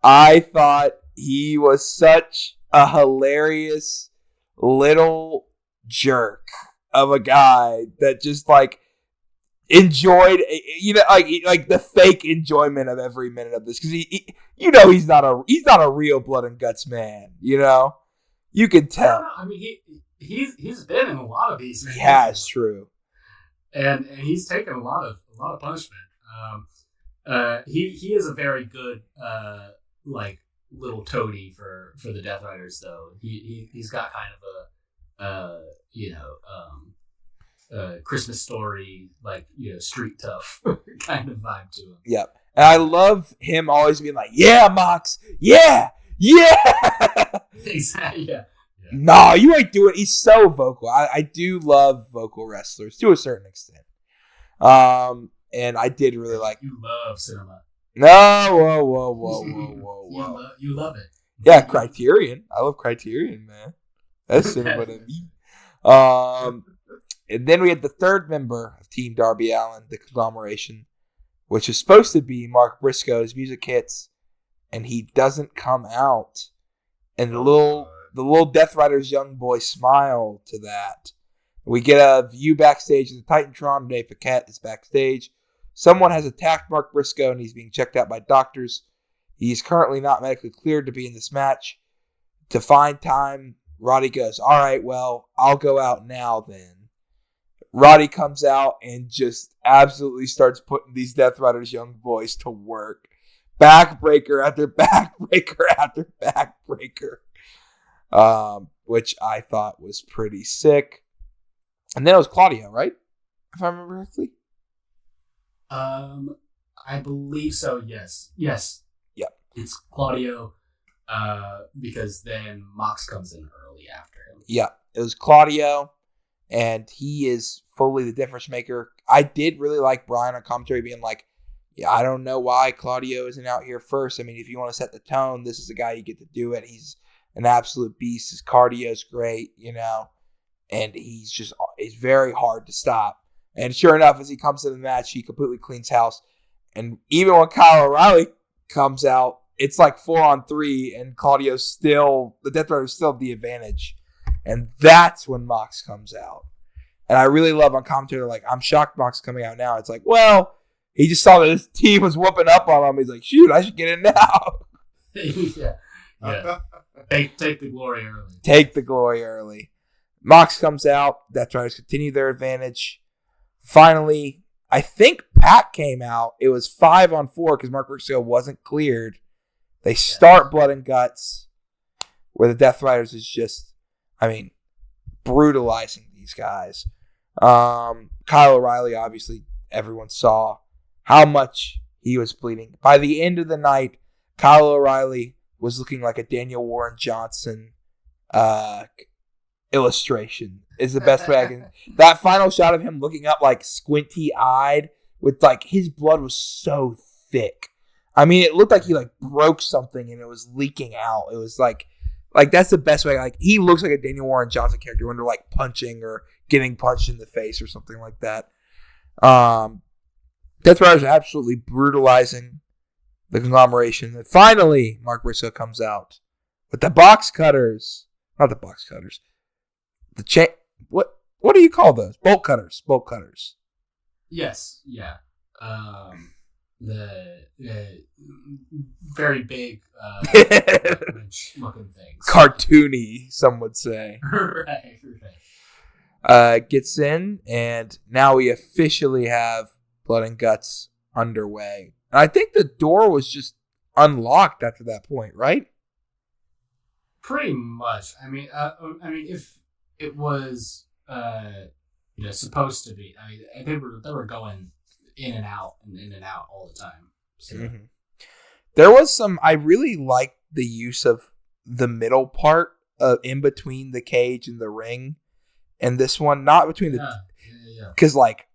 I thought he was such a hilarious little jerk of a guy that just like enjoyed, you know, like the fake enjoyment of every minute of this, because he you know, he's not a real blood and guts man. You know, you can tell. I mean, he's been in a lot of these. He has, true, and he's taken a lot of punishment. He is a very good like little toady for the Death Riders, though. He's got kind of a Christmas Story, like, you know, street tough kind of vibe to him. Yep. And I love him always being like, "Yeah, Mox, yeah." Exactly. Yeah. No, you ain't doing it. He's so vocal. I do love vocal wrestlers to a certain extent. And I did really like. You love cinema. No, whoa. You love it. Yeah, Criterion. I love Criterion, man. That's cinema to me. And then we had the third member of Team Darby Allin, the conglomeration, which is supposed to be Mark Briscoe's music hits, and he doesn't come out. And the little Death Riders young boy smile to that. We get a view backstage of the Titantron. Dave Paquette is backstage. Someone has attacked Mark Briscoe, and he's being checked out by doctors. He's currently not medically cleared to be in this match. To find time, Roddy goes, "All right, well, I'll go out now then." Roddy comes out and just absolutely starts putting these Death Riders young boys to work. Backbreaker after backbreaker after backbreaker. Which I thought was pretty sick. And then it was Claudio, right? If I remember correctly. I believe so, yes. Yes. Yep. It's Claudio, because then Mox comes in early after him. Yeah, it was Claudio, and he is fully the difference maker. I did really like Brian on commentary being like, "Yeah, I don't know why Claudio isn't out here first. I mean, if you want to set the tone, this is the guy you get to do it. He's an absolute beast. His cardio's great, you know, and he's very hard to stop." And sure enough, as he comes to the match, he completely cleans house. And even when Kyle O'Reilly comes out, it's like 4-on-3, and the Death Riders still have the advantage. And that's when Mox comes out. And I really love on commentary, like, "I'm shocked Mox coming out now." It's like, well, he just saw that his team was whooping up on him. He's like, "Shoot, I should get in now." Yeah. Take the glory early. Take the glory early. Mox comes out. Death Riders continue their advantage. Finally, I think Pat came out. It was 5-on-4 because Mark Briscoe wasn't cleared. They start Blood and Guts, where the Death Riders is just, I mean, brutalizing these guys. Kyle O'Reilly, obviously, everyone saw how much he was bleeding. By the end of the night, Kyle O'Reilly was looking like a Daniel Warren Johnson illustration. Is the best way I can. That final shot of him looking up like squinty-eyed with like his blood was so thick. I mean, it looked like he like broke something and it was leaking out. It was like that's the best way. Like, he looks like a Daniel Warren Johnson character when they're like punching or getting punched in the face or something like that. Death Riders are absolutely brutalizing the conglomeration. And finally, Mark Briscoe comes out with the box cutters. Not the box cutters. What do you call those? Bolt cutters. Bolt cutters. Yes. Yeah. The very big looking things. Cartoony, some would say. Right. Gets in, and now we officially have Blood and Guts underway. And I think the door was just unlocked after that point, right? Pretty much. I mean, if it was, supposed to be. I mean, they were going in and out all the time. So. Mm-hmm. There was some. I really liked the use of the middle part in between the cage and the ring, and this one not between the. Because like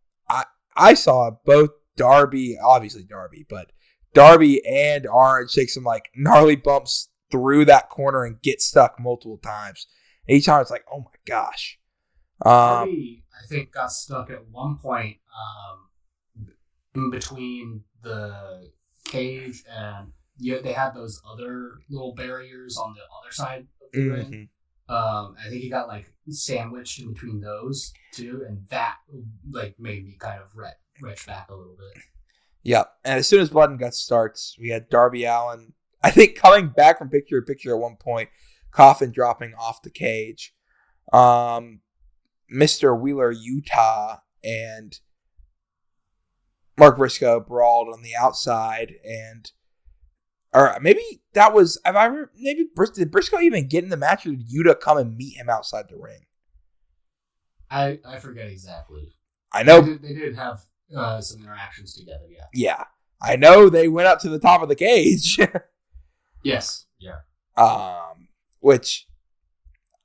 I saw both obviously Darby, but Darby and Orange take some like gnarly bumps through that corner and get stuck multiple times. And each time it's like, oh my gosh. Darby, I think, got stuck at one point in between the cage and they had those other little barriers on the other side of the ring. I think he got like sandwiched in between those two, and that like made me kind of retch back a little bit. Yeah, and as soon as Blood and Guts starts, we had Darby Allin, I think, coming back from picture to picture at one point, coffin dropping off the cage. Mr. Wheeler Utah and Mark Briscoe brawled on the outside, or maybe that was, did Briscoe even get in the match, or did Utah come and meet him outside the ring? I forget exactly. I know they did have some interactions together. Yeah, I know they went up to the top of the cage. Yes. Yeah. Which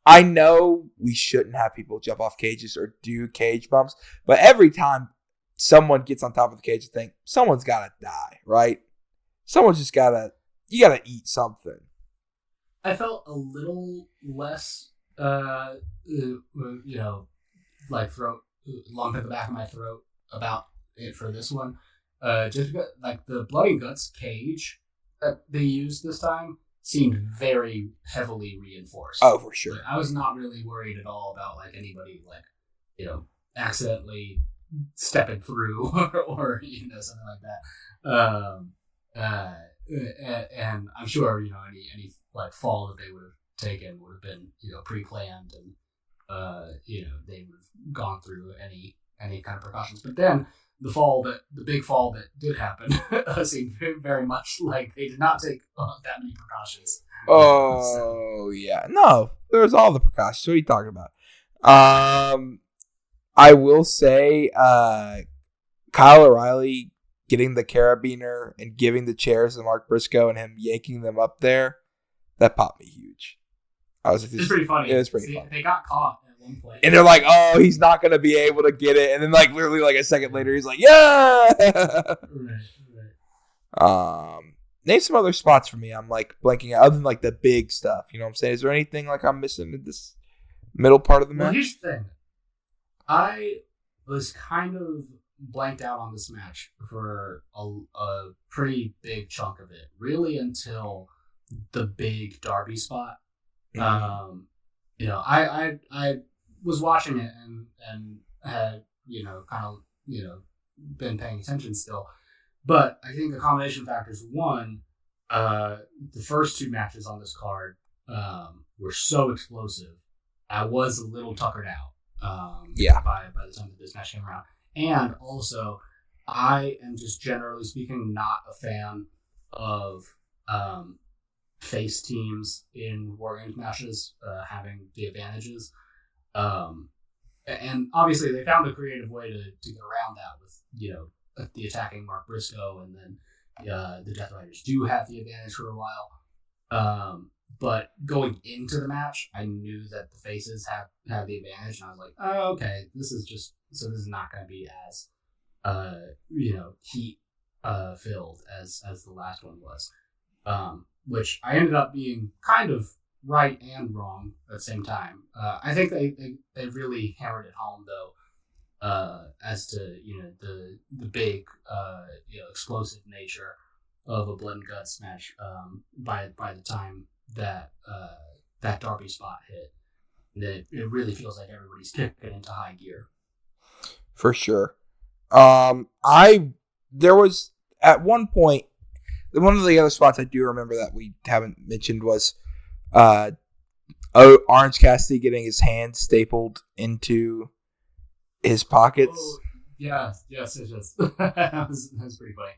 I know we shouldn't have people jump off cages or do cage bumps, but every time someone gets on top of the cage, I think someone's got to die, right? Someone's just you got to eat something. I felt a little less, like lump in the back of my throat about it for this one. Just because, like, the Blood and Guts cage that they used this time seemed very heavily reinforced. Oh, for sure. Like, I was not really worried at all about like anybody accidentally stepping through or something like that. And I'm sure any like fall that they would have taken would have been pre-planned, and they would have gone through any kind of precautions. But then the big fall that did happen seemed very much like they did not take that many precautions. Oh, yeah. No, there's all the precautions. What are you talking about? I will say Kyle O'Reilly getting the carabiner and giving the chairs to Mark Briscoe and him yanking them up there, that popped me huge. It's pretty funny. It was pretty funny. They got caught at one point. And they're like, oh, he's not going to be able to get it. And then like literally like a second later, he's like, yeah! Right. Name some other spots for me. I'm like blanking out other than like the big stuff. You know what I'm saying? Is there anything like I'm missing in this middle part of the match? Well, here's the thing. I was kind of blanked out on this match for a pretty big chunk of it, really until the big Darby spot. I was watching it and had kind of been paying attention still, but I think a combination of factors. One, the first two matches on this card were so explosive. I was a little tuckered out. By the time that this match came around. And also, I am just generally speaking not a fan of face teams in War Games matches having the advantages. And obviously, they found a creative way to get around that with the attacking Mark Briscoe, and then the Death Riders do have the advantage for a while. But going into the match, I knew that the faces have the advantage, and I was like, oh, okay, this is not going to be as, heat filled as the last one was. Which I ended up being kind of right and wrong at the same time. I think they really hammered it home, though, as to, the big, explosive nature of a Blood and Guts match by the time that Darby spot hit. That it really feels like everybody's kicking into high gear. For sure. There was at one point, one of the other spots I do remember that we haven't mentioned was Orange Cassidy getting his hand stapled into his pockets. Oh, yes, it was. that was pretty funny.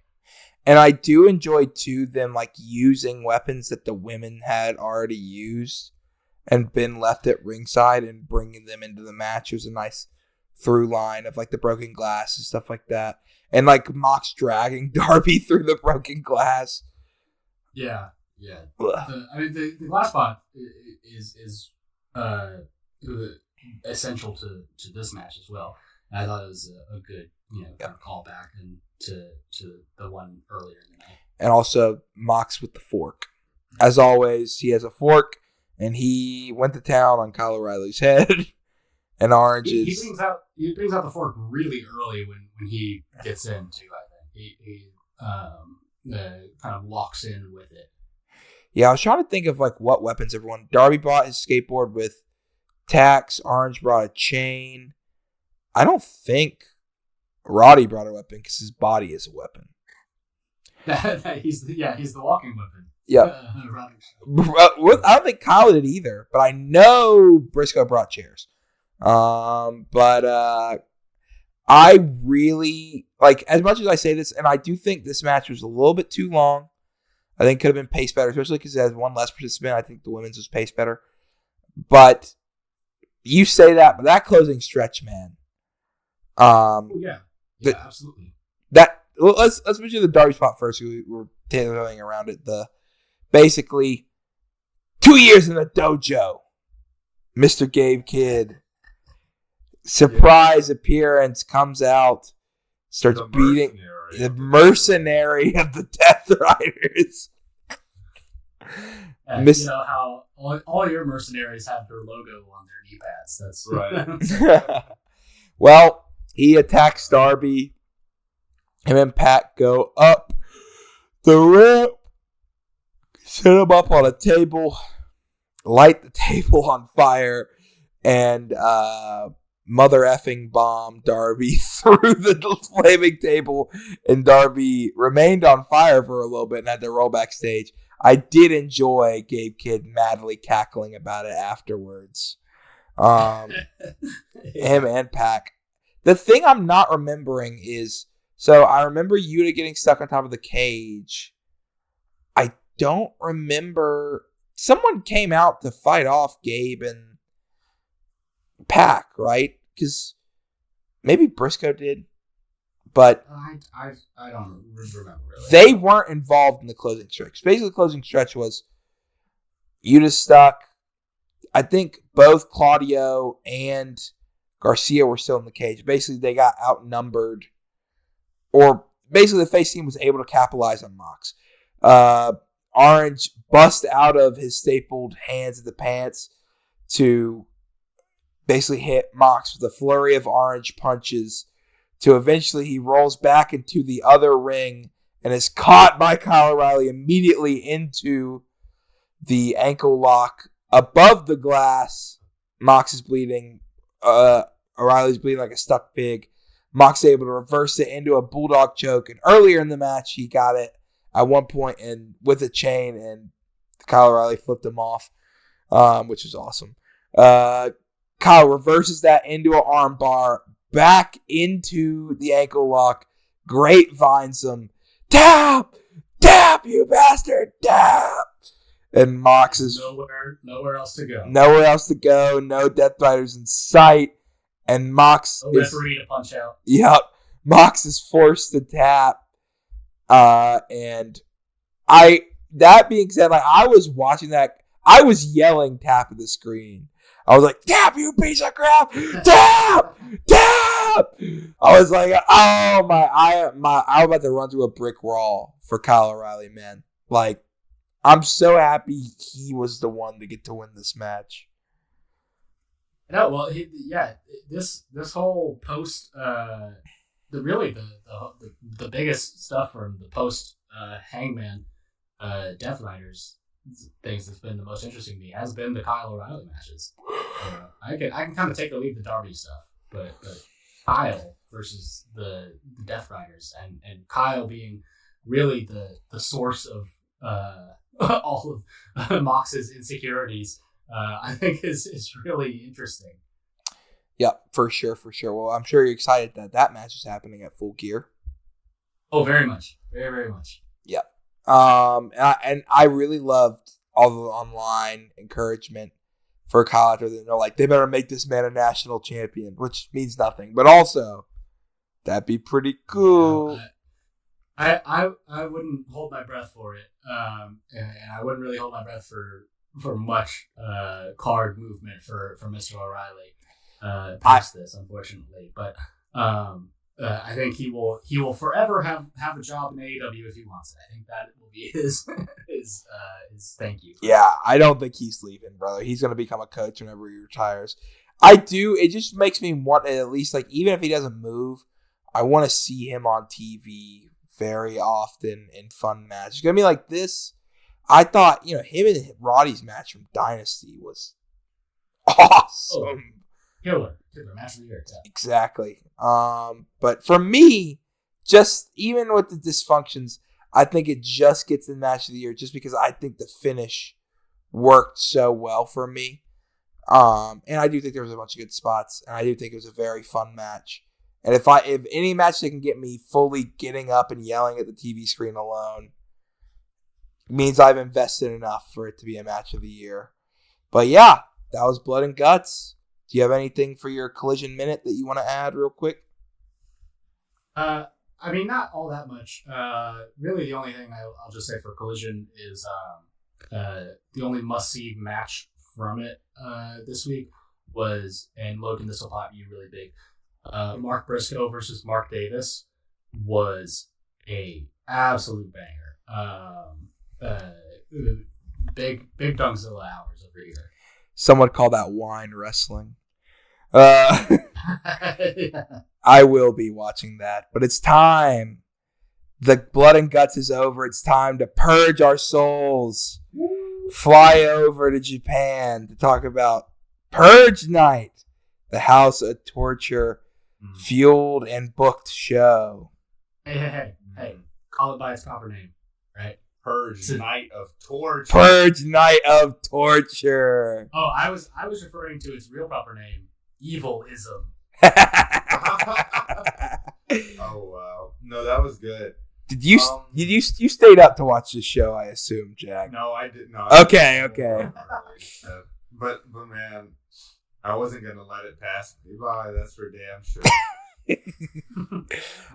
And I do enjoy, too, them, like, using weapons that the women had already used and been left at ringside and bringing them into the match. It was a nice through line of, like, the broken glass and stuff like that. And, like, Mox dragging Darby through the broken glass. Yeah. The glass spot is essential to this match as well. And I thought it was a good, kind of callback to the one earlier in the night. And also Mox with the fork. as always, he has a fork, and he went to town on Kyle O'Reilly's head. And Orange he brings out the fork really early when he gets in too. I think he kind of walks in with it. Yeah, I was trying to think of like what weapons everyone. Darby bought his skateboard with tacks. Orange brought a chain. I don't think Roddy brought a weapon because his body is a weapon. He's the walking weapon. Yeah. I don't think Kyle did either, but I know Briscoe brought chairs. But I really like, as much as I say this, and I do think this match was a little bit too long. I think it could have been paced better, especially because it has one less participant. I think the women's was paced better. But you say that, but that closing stretch, man. Yeah, absolutely. Let's mention the Darby spot first. We were tailoring around it. Basically 2 years in the dojo. Mr. Gabe Kidd, surprise appearance, comes out, starts beating the mercenary of the Death Riders. You know how all your mercenaries have their logo on their knee pads. That's right. Well, he attacks Darby. Him and Pat go up the ramp, set him up on a table, light the table on fire, and mother effing bomb Darby through the flaming table, and Darby remained on fire for a little bit and had to roll backstage. I did enjoy Gabe Kidd madly cackling about it afterwards. Him and Pac. The thing I'm not remembering is, so I remember Yuta getting stuck on top of the cage. I don't remember. Someone came out to fight off Gabe and Pac, right? Because maybe Briscoe did, but I don't remember really. They weren't involved in the closing stretch. Basically, the closing stretch was Yuta stuck. I think both Claudio and Garcia were still in the cage. Basically, they got outnumbered, or basically the face team was able to capitalize on Mox. Orange bust out of his stapled hands of the pants to basically hit Mox with a flurry of orange punches, to eventually he rolls back into the other ring and is caught by Kyle O'Reilly immediately into the ankle lock above the glass. Mox is bleeding. O'Reilly's bleeding like a stuck pig. Mox is able to reverse it into a bulldog choke. And earlier in the match, he got it at one point and with a chain, and Kyle O'Reilly flipped him off, which was awesome. Kyle reverses that into an arm bar, back into the ankle lock. Grapevines him. Tap! Tap, you bastard! Tap! And Mox is nowhere else to go. Nowhere else to go. No Death Riders in sight. And Mox referee to punch out. Yep. Mox is forced to tap. And that being said, like, I was watching that. I was yelling tap at the screen. I was like, tap, you piece of crap! Tap! Tap! I was like, oh my, I was about to run through a brick wall for Kyle O'Reilly, man. Like, I'm so happy he was the one to get to win this match. No, well, this whole post, the biggest stuff from the post Hangman Death Riders things that's been the most interesting to me has been the Kyle O'Reilly matches. I can kind of take or leave the Darby stuff, but Kyle versus the Death Riders, and Kyle being really the source of all of Mox's insecurities, I think is really interesting. Yeah, for sure. Well, I'm sure you're excited that match is happening at Full Gear. Oh, very much. Very, very much. Yeah. And I really loved all the online encouragement for Kyle after they're like, they better make this man a national champion, which means nothing, but also that'd be pretty cool. I wouldn't hold my breath for it. And I wouldn't really hold my breath for much card movement for Mr. O'Reilly past this, unfortunately. But I think he will forever have a job in AEW if he wants it. I think that will be his thank you. Yeah, I don't think he's leaving, brother. He's going to become a coach whenever he retires. I do. It just makes me want at least, like, even if he doesn't move, I want to see him on TV very often in fun matches. It's going to be like this. I thought, him and Roddy's match from Dynasty was awesome. Oh, killer match of the year. Yeah. Exactly. But for me, just even with the dysfunctions, I think it just gets the match of the year just because I think the finish worked so well for me. And I do think there was a bunch of good spots, and I do think it was a very fun match. And if any match that can get me fully getting up and yelling at the TV screen alone means I've invested enough for it to be a match of the year. But yeah, that was Blood and Guts. Do you have anything for your Collision Minute that you want to add real quick? I mean, not all that much. Really, the only thing I'll just say for Collision is the only must-see match from it this week was, and Logan, this will pop you really big, Mark Briscoe versus Mark Davis was a absolute banger. Big Dungzilla hours over here. Some would call that wine wrestling. I will be watching that, but it's time. The Blood and Guts is over. It's time to purge our souls. Fly over to Japan to talk about Purge Night, the House of Torture fueled and booked show. Hey, call it by its proper name, right? Purge Night of Torture. Purge Night of Torture. Oh, I was referring to its real proper name, Evilism. Oh wow! No, that was good. Did you stayed up to watch the show? I assume, Jack. No, I did not. Okay. But man, I wasn't gonna let it pass me by. That's for damn sure.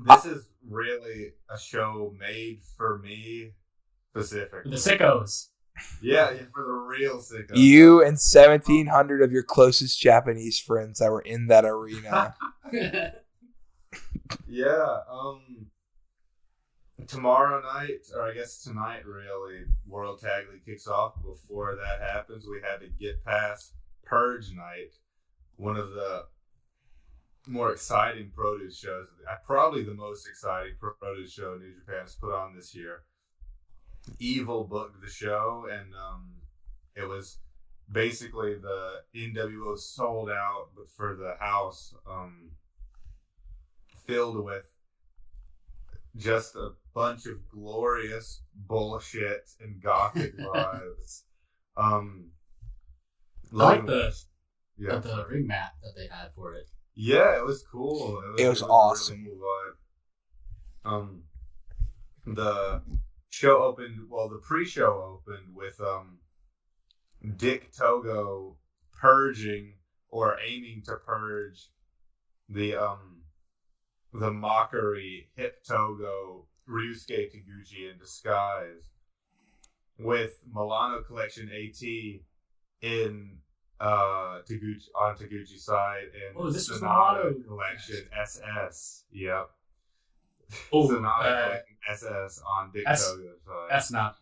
This is really a show made for me specifically. The sickos. Yeah, for the real sickos. You and 1,700 of your closest Japanese friends that were in that arena. Yeah. Tomorrow night, or I guess tonight, really, World Tag League kicks off. Before that happens, we had to get past Purge Night, one of the more exciting produce shows. Probably the most exciting produce show New Japan has put on this year. Evil booked the show, and it was basically the NWO sold out, but for the house, filled with just a bunch of glorious bullshit and gothic vibes. I like the ring mat that they had for it. Yeah, it was cool. It was awesome. Really cool vibe. The show opened. Well, the pre-show opened with Dick Togo purging or aiming to purge the mockery Hip Togo Ryusuke Taguchi in disguise with Milano Collection AT in Taguchi on Taguchi's side and this was Sonata Milano Collection SS. Yep. Oh, Sonata Collection SS on Dick Togo's side.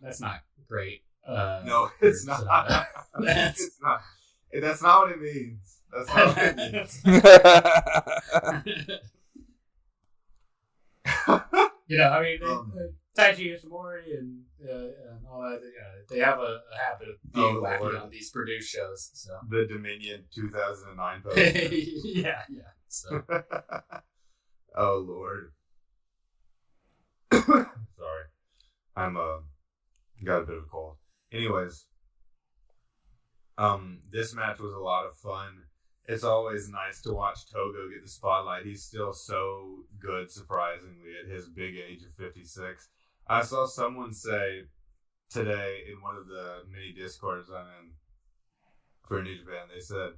That's not great. No, it's not. It's not. That's not what it means. That's not what it means. I mean, Taichi Ishimori and all that. They have a habit of being wacky on these produced shows. So the Dominion 2009 poster. yeah. So. Oh Lord. Sorry, I'm got a bit of a cold. Anyways, this match was a lot of fun. It's always nice to watch Togo get the spotlight. He's still so good, surprisingly, at his big age of 56. I saw someone say today in one of the mini Discords I'm in for New Japan, they said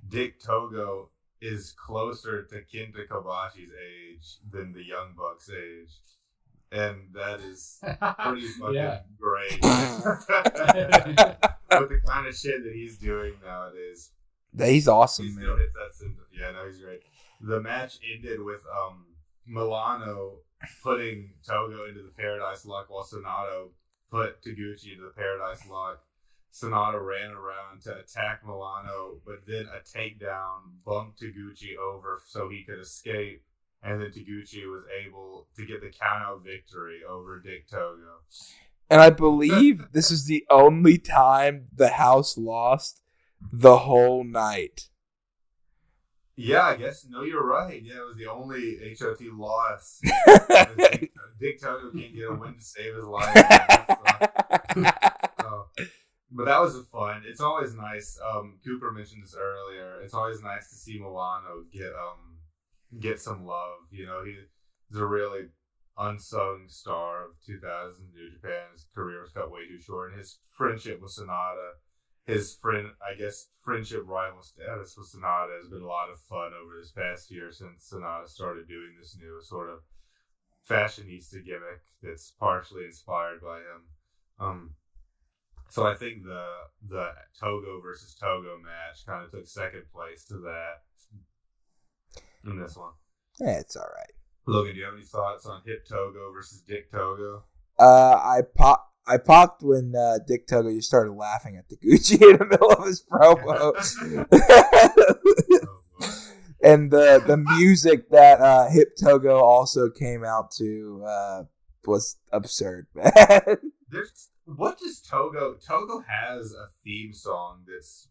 Dick Togo is closer to Kenta Kobashi's age than the Young Bucks' age. And that is pretty fucking great. With the kind of shit that he's doing nowadays. He's awesome, he's man. He's great. The match ended with Milano putting Togo into the Paradise Lock while Sonato put Taguchi into the Paradise Lock. Sonato ran around to attack Milano, but then a takedown bumped Taguchi over so he could escape, and then Taguchi was able to get the countout victory over Dick Togo. And I believe this is the only time the house lost the whole night. Yeah, I guess. No, you're right. Yeah, it was the only HOT loss. Dick Togo can't get a win to save his life. But that was fun. It's always nice. Cooper mentioned this earlier. It's always nice to see Milano get some love. You know, he's a really unsung star of 2000 New Japan. His career was cut way too short, and his friendship with Sonata, friendship rival status with Sonata has been a lot of fun over this past year since Sonata started doing this new sort of fashionista gimmick that's partially inspired by him. So I think the Togo versus Togo match kind of took second place to that in this one. Yeah, it's all right. Logan, do you have any thoughts on Hip Togo versus Dick Togo? I popped when Dick Togo just started laughing at Taguchi in the middle of his promo. And the music that Hip Togo also came out to was absurd, man. What does Togo has a theme song that's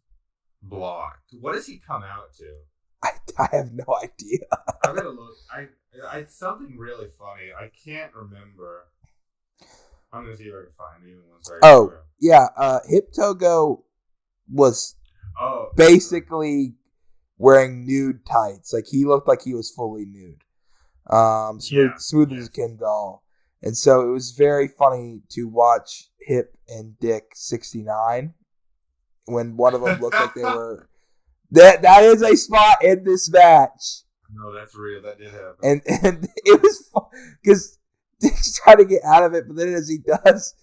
blocked. What does he come out to? I have no idea. I'm gonna look. It's something really funny. I can't remember. I'm gonna see if I can find even one second. Oh yeah, Hip Togo was basically wearing nude tights. Like he looked like he was fully nude. Smooth as a Ken doll. And so it was very funny to watch Hip and Dick 69 when one of them looked like they were. That is a spot in this match. No, that's real. That did happen. And it was fun because Dick's trying to get out of it, but then as he does,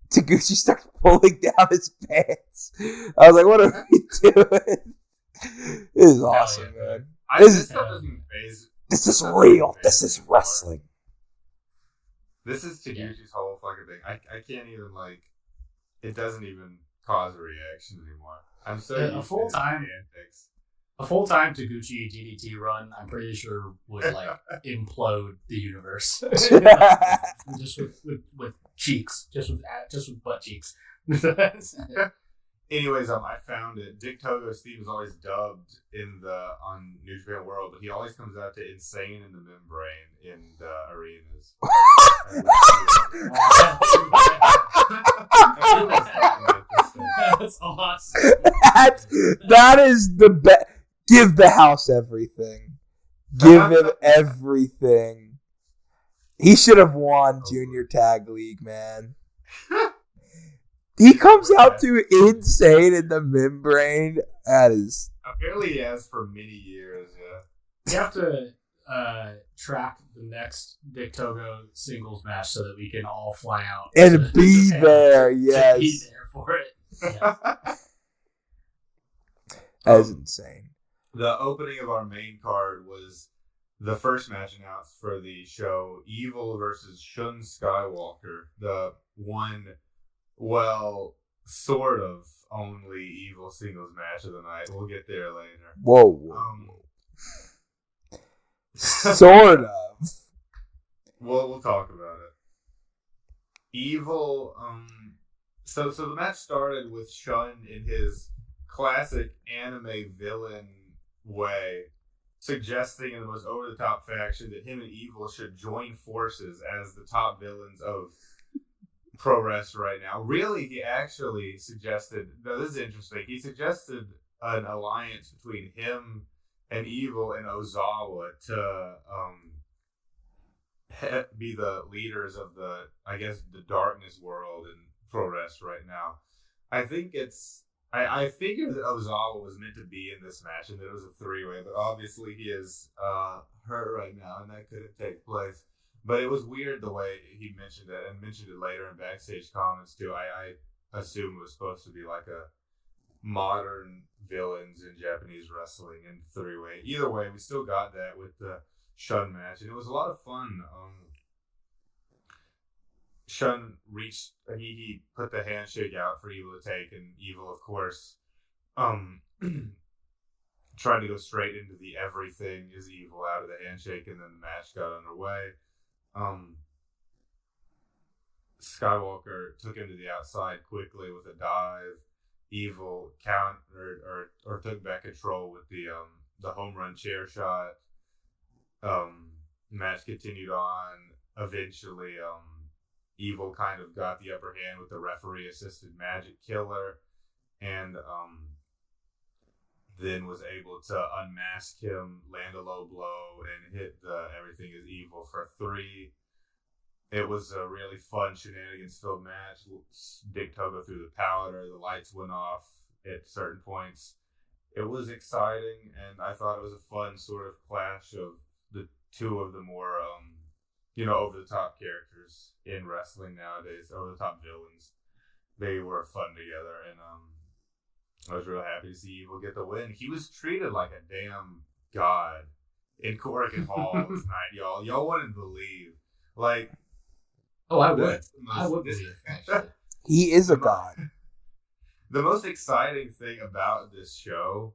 Taguchi starts pulling down his pants. I was like, what are we doing? It is awesome, man. This is real. This is wrestling. This is Taguchi's whole fucking thing. I can't even, it doesn't even cause a reaction anymore. I'm so used a full time Taguchi DDT run, I'm pretty sure would implode the universe. Just with cheeks, just with butt cheeks. Anyways, I found it. Dick Togo's theme is always dubbed on New Japan World, but he always comes out to "Insane in the Membrane" in the arenas. That's awesome. That is the best. Give the house everything. Give him everything. He should have won Junior Tag League, man. He comes out to "Insane in the Membrane." That is... Apparently he has for many years, yeah. You have to track the next Dick Togo singles match so that we can all fly out. And be there, yes. To be there for it. Yeah. That's insane. The opening of our main card was the first match announced for the show, Evil versus Shun Skywalker. The one... sort of only Evil singles match of the night. We'll get there later. Whoa. Sort of. We'll talk about it. Evil. So the match started with Shun in his classic anime villain way, suggesting in the most over-the-top fashion that him and Evil should join forces as the top villains of pro wrestling right now. Really, he actually suggested, now this is interesting, he suggested an alliance between him and Evil and Ozawa to be the leaders of the darkness world in pro wrestling right now. I think I figured that Ozawa was meant to be in this match and that it was a three-way, but obviously he is hurt right now and that couldn't take place. But it was weird the way he mentioned it, and mentioned it later in backstage comments too. I assumed it was supposed to be like a modern villains in Japanese wrestling in three-way. Either way, we still got that with the Shun match, and it was a lot of fun. Shun reached, he put the handshake out for Evil to take, and Evil, of course, tried to go straight into the everything is evil out of the handshake, and then the match got underway. Skywalker took him to the outside quickly with a dive. Evil countered or took back control with the home run chair shot. Match continued on. Eventually, Evil kind of got the upper hand with the referee assisted magic killer, and then was able to unmask him, land a low blow, and hit the everything is evil for 3. It was a really fun shenanigans-filled match. Dick Togo threw the powder. The lights went off at certain points. It was exciting, and I thought it was a fun sort of clash of the two of the more, over-the-top characters in wrestling nowadays, over-the-top villains. They were fun together, and I was real happy to see Evil get the win. He was treated like a damn god in Korakuen Hall this night, y'all. Y'all wouldn't believe. Like, oh, I would. I would believe, actually. He is a god. The most exciting thing about this show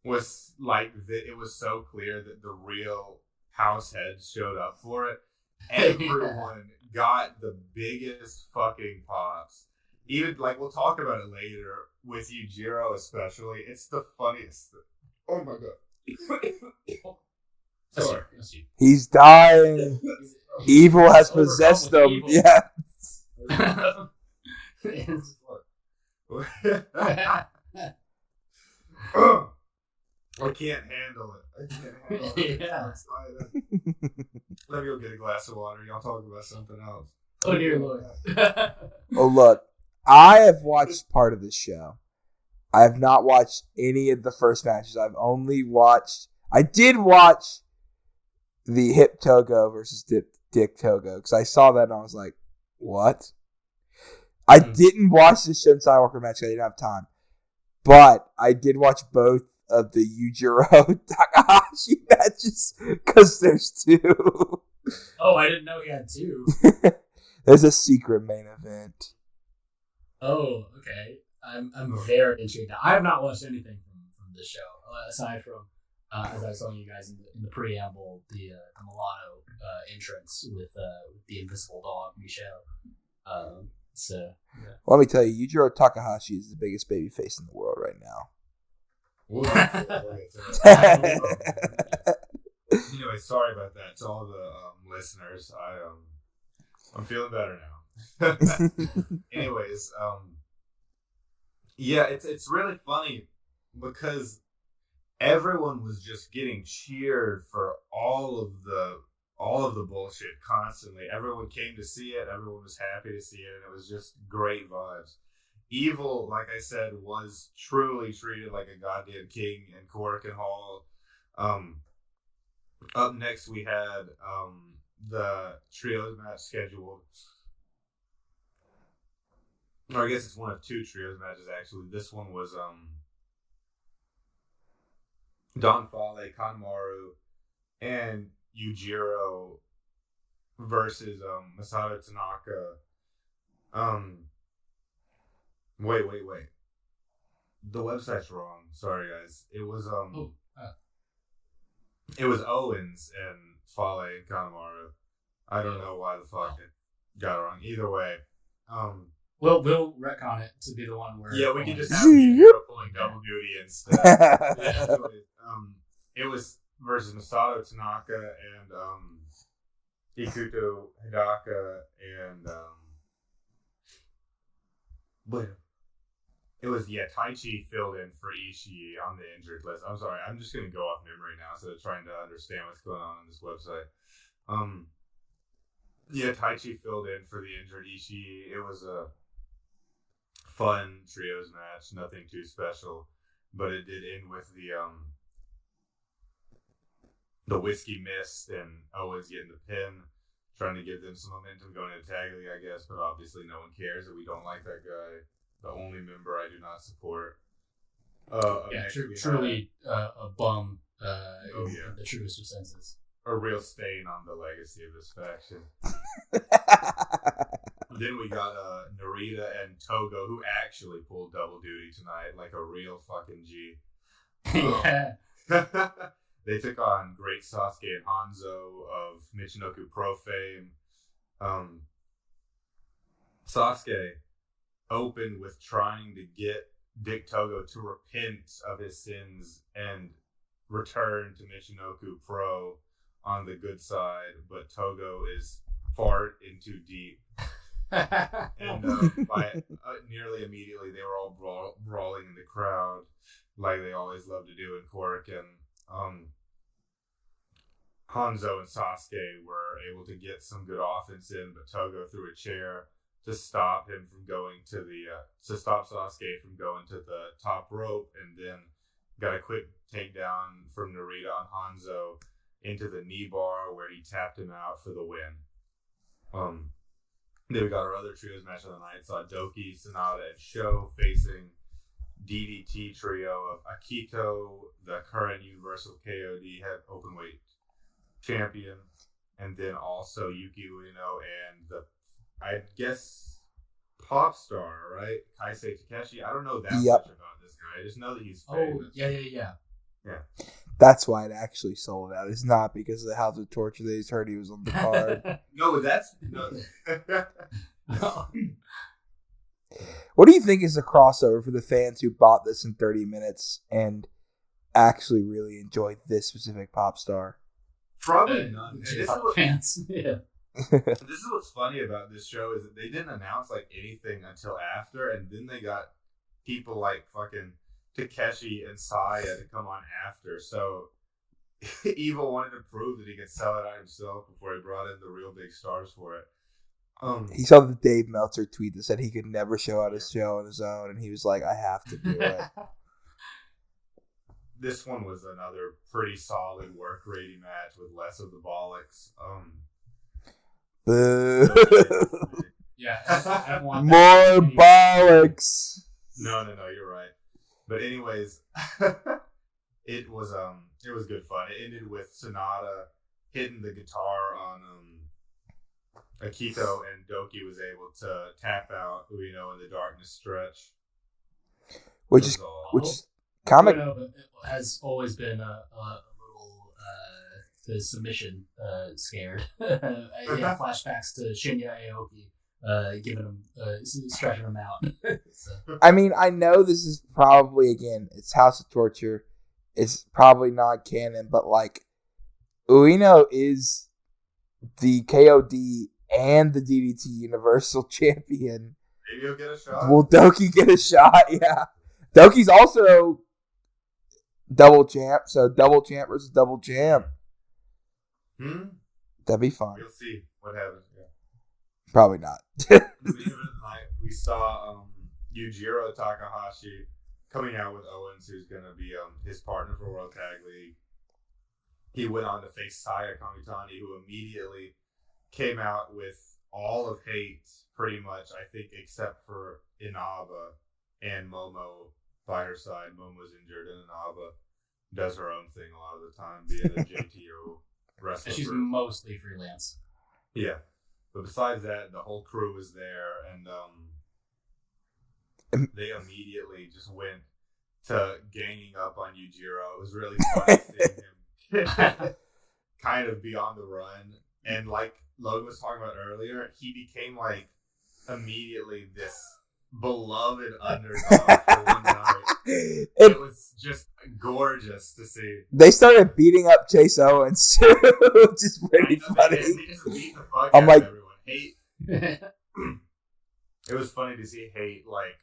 was, like, that it was so clear that the real house heads showed up for it. Everyone got the biggest fucking pops. Even, like, we'll talk about it later with Yujiro especially. It's the funniest. Oh my god. Sorry. He's dying. Evil has possessed him. Evil. Yeah. I can't handle it. Yeah. Let me go get a glass of water. Y'all talk about something else. Oh dear Lord. Oh, look. I have watched part of this show. I have not watched any of the first matches. I've only watched... I did watch the Hip Togo versus Dick Togo, because I saw that and I was like, what? I didn't watch the Shun Skywalker match. I didn't have time. But I did watch both of the Yujiro Takahashi matches, because there's 2. Oh, I didn't know he had 2. There's a secret main event. Oh, okay. I'm very intrigued now. I have not watched anything from this show, aside from, as I was telling you guys in the preamble, the Milano entrance with the invisible dog, Michelle. So, yeah. Let me tell you, Yujiro Takahashi is the biggest babyface in the world right now. Anyway, sorry about that to all the listeners. I'm feeling better now. Anyways, yeah, it's really funny because everyone was just getting cheered for all of the bullshit constantly. Everyone came to see it. Everyone was happy to see it, and it was just great vibes. Evil, like I said, was truly treated like a goddamn king in Korakuen Hall. Up next, we had the trios match scheduled. Or I guess it's one of 2 trios matches, actually. This one was Don Fale, Kanemaru, and Yujiro versus Masato Tanaka. Wait. The website's wrong. Sorry, guys. It was it was Owens and Fale and Kanemaru. I don't know why the fuck it got it wrong. Either way, we'll retcon it to be the one where we can just have Yujiro pulling double duty instead. Yeah, it was versus Masato Tanaka and Ikuto Hidaka and it was Taichi filled in for Ishii on the injured list. I'm sorry, I'm just gonna go off memory now instead of trying to understand what's going on this website. Taichi filled in for the injured Ishii. It was a fun trios match, nothing too special, but it did end with the Whiskey Mist and Owens getting the pin, trying to give them some momentum going into Tag League, I guess, but obviously no one cares that we don't like that guy. The only member I do not support. Truly a bum in the truest of senses. a real stain on the legacy of this faction. Then we got Narita and Togo, who actually pulled double duty tonight, like a real fucking G. Yeah. They took on Great Sasuke and Hanzo of Michinoku Pro fame. Sasuke opened with trying to get Dick Togo to repent of his sins and return to Michinoku Pro on the good side, but Togo is far in too deep. And by nearly immediately, they were all brawling in the crowd like they always love to do in Korakuen. Hanzo and Sasuke were able to get some good offense in, but Togo threw a chair to stop him from going to stop Sasuke from going to the top rope, and then got a quick takedown from Narita on Hanzo into the knee bar where he tapped him out for the win. Then we got our other trios match of the night. Saw Doki, Sonata, and Sho facing DDT trio of Akito, the current Universal KOD head openweight champion, and then also Yuki Ueno and the, I guess, pop star, right? Kaisei Takeshi. I don't know that much about this guy. I just know that he's famous. Oh, yeah. That's why it actually sold out. It's not because of the House of Torture. They just heard he was on the card. No, that's no. What do you think is a crossover for the fans who bought this in 30 minutes and actually really enjoyed this specific pop star? Probably none. This is Fans. Yeah. This is what's funny about this show is that they didn't announce like anything until after, and then they got people like fucking Takeshi and Saya to come on after. So Evil wanted to prove that he could sell it out himself before he brought in the real big stars for it. He saw the Dave Meltzer tweet that said he could never show out his show on his own, and he was like, I have to do it. This one was another pretty solid work rating match with less of the bollocks. Boo. Yeah. More bollocks. No, you're right. But anyways, it was good fun. It ended with Sonata hitting the guitar on Akito, and Doki was able to tap out Ueno in the darkness stretch. Which is comic. Ueno has always been a little the submission scared. Yeah, flashbacks to Shinya Aoki giving him stretching him out. So. I mean, I know this is probably, again, it's House of Torture. It's probably not canon, but like Ueno is the KOD and the DDT Universal Champion. Maybe he'll get a shot. Will Doki get a shot? Yeah. Doki's also double champ, so double champ versus double champ. That'd be fun. We'll see what happens. Yeah. Probably not. We saw Yujiro Takahashi coming out with Owens, who's going to be his partner for World Tag League. He went on to face Saya Kamitani, who immediately came out with all of hate, pretty much, I think, except for Inaba and Momo by her side. Momo's injured, and Inaba does her own thing a lot of the time, being a JTO wrestler. And she's mostly freelance. Yeah. But besides that, the whole crew was there, and they immediately just went to ganging up on Yujiro. It was really fun seeing him kind of be on the run. And like Logan was talking about earlier, he became like immediately this beloved underdog for one night. It was just gorgeous to see. They started beating up Chase Owens too, which is pretty funny. They just beat the fuck I'm out like, of everyone. Hate. It was funny to see Hate, like,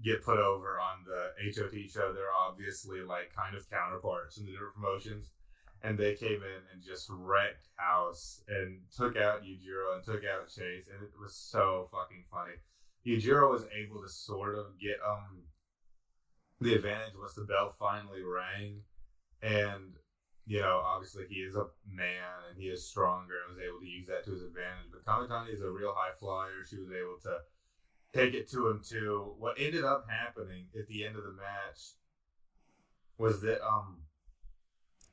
get put over on the HOT show. They're obviously like kind of counterparts in the different promotions. And they came in and just wrecked house and took out Yujiro and took out Chase, and it was so fucking funny. Yujiro was able to sort of get the advantage once the bell finally rang, and obviously he is a man and he is stronger and was able to use that to his advantage. But Kamitani is a real high flyer. She was able to take it to him too. What ended up happening at the end of the match was that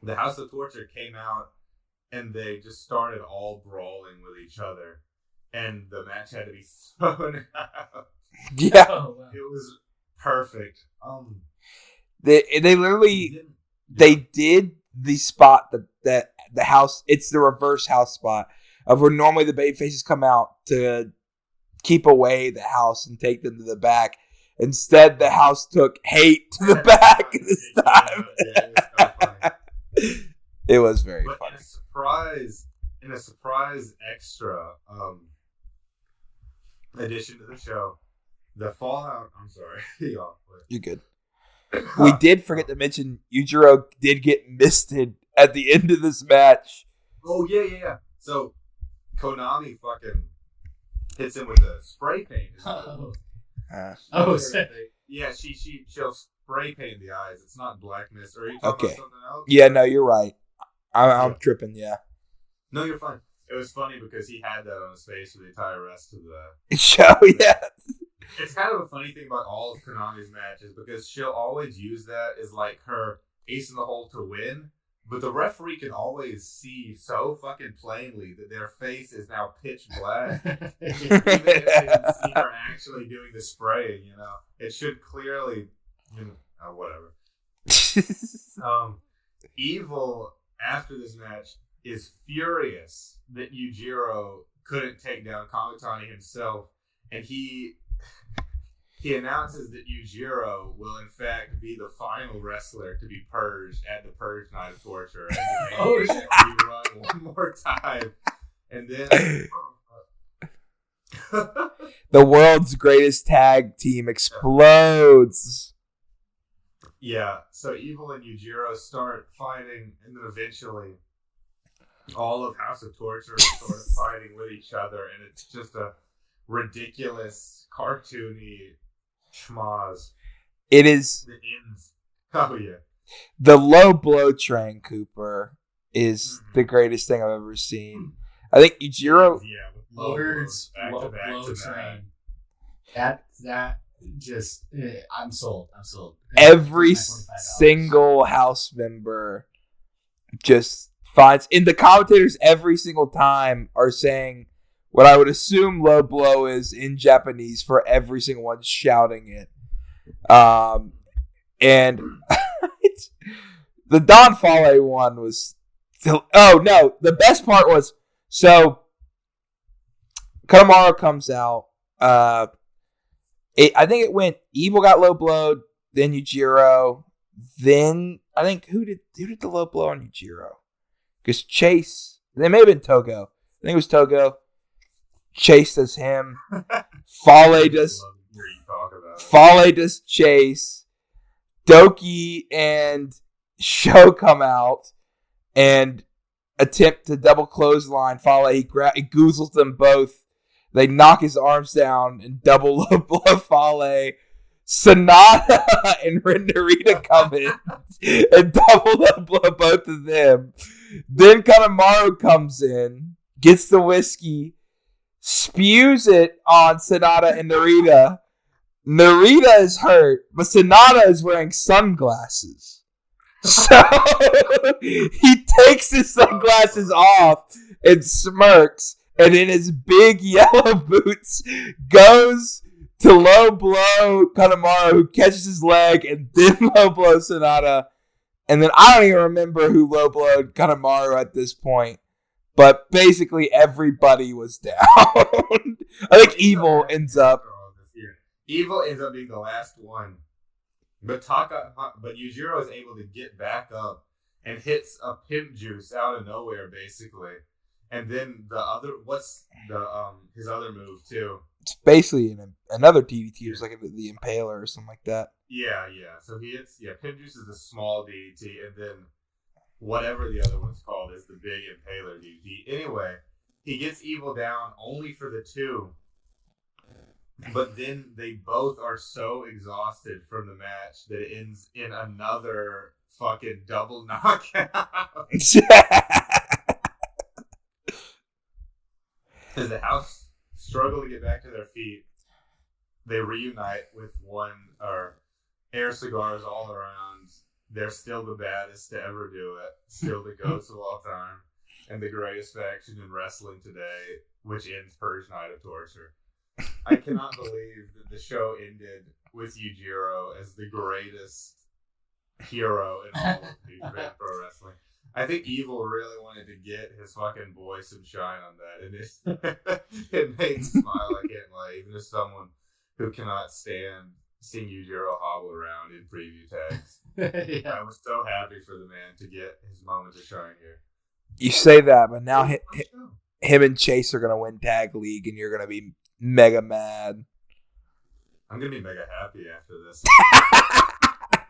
the House of Torture came out and they just started all brawling with each other, and the match had to be thrown out. Yeah, Oh, wow. It was perfect. they literally they did the spot that the house. It's the reverse house spot of where normally the baby faces come out to keep away the house and take them to the back. Instead, the house took hate to the back this time. Yeah, it was so funny. It was very But funny. in a surprise extra addition to the show, the Fallout. I'm sorry, y'all. You're good. We did forget to mention Yujiro did get misted at the end of this match. Oh yeah. So Konami fucking hits him with a spray paint. Yeah, she'll spray paint the eyes. It's not blackness. Or are you talking about something else? Yeah, no, you're right. I'm tripping. Yeah. No, you're fine. It was funny because he had that on his face for the entire rest of the Show. Yeah. It's kind of a funny thing about all of Konami's matches because she'll always use that as like her ace in the hole to win, but the referee can always see so fucking plainly that their face is now pitch black. Even if they didn't see her actually doing the spraying, it should clearly, whatever. Evil after this match is furious that Yujiro couldn't take down Kamitani himself, and he announces that Yujiro will in fact be the final wrestler to be purged at the Purge Night of Torture, and be run one more time, and then the world's greatest tag team explodes. Yeah, so Evil and Yujiro start fighting, and then eventually all of House of Torture is sort of fighting with each other, and it's just a ridiculous, cartoony schmoz. It is. Oh, yeah. The low blow train, Cooper, is the greatest thing I've ever seen. I think Yujiro. Yeah, Words, blow train. That just, I'm sold. Every single house member just finds, and the commentators every single time are saying what I would assume low blow is in Japanese for every single one shouting it. And the Don Fale one was still, the best part was, so Kanemaru comes out. I think it went Evil got low blowed, then Yujiro, then I think who did the low blow on Yujiro? Because Chase, they may have been Togo. I think it was Togo. Chase does him. Fale does Chase. Doki and Sho come out and attempt to double clothesline Fale. He goozles them both. They knock his arms down and double low blow Fale. Sonata and Rinderita come in and double low blow both of them. Then Kanemaru comes in, gets the whiskey, spews it on Sonata and Narita. Narita is hurt, but Sonata is wearing sunglasses. So he takes his sunglasses off and smirks, and in his big yellow boots goes to low blow Kanemaru, who catches his leg, and then low blow Sonata. And then I don't even remember who low blowed Kanemaru at this point. But basically everybody was down. I think Evil ends up being the last one. But Yujiro is able to get back up and hits a pimp juice out of nowhere, basically. And then his other move too? It's basically another DDT. It was like the Impaler or something like that. Yeah. So he hits, pimp juice is a small DDT, and then whatever the other one's called is the big Impaler DDT. Anyway, he gets Evil down only for the two. But then they both are so exhausted from the match that it ends in another fucking double knockout. As the house struggle to get back to their feet, they reunite with air cigars all around. they're still the baddest to ever do it, still the GOATs of all time, and the greatest faction in wrestling today, which ends Purge Night of Torture. I cannot believe that the show ended with Yujiro as the greatest hero in all of New Japan Pro Wrestling. I think Evil really wanted to get his fucking boy some shine on that, and it made me smile. I can't lie, even as someone who cannot stand seeing Yujiro hobble around in preview tags. Yeah. I was so happy for the man to get his moment to shine here. You say that, but now him and Chase are going to win Tag League, and you're going to be mega mad. I'm going to be mega happy after this.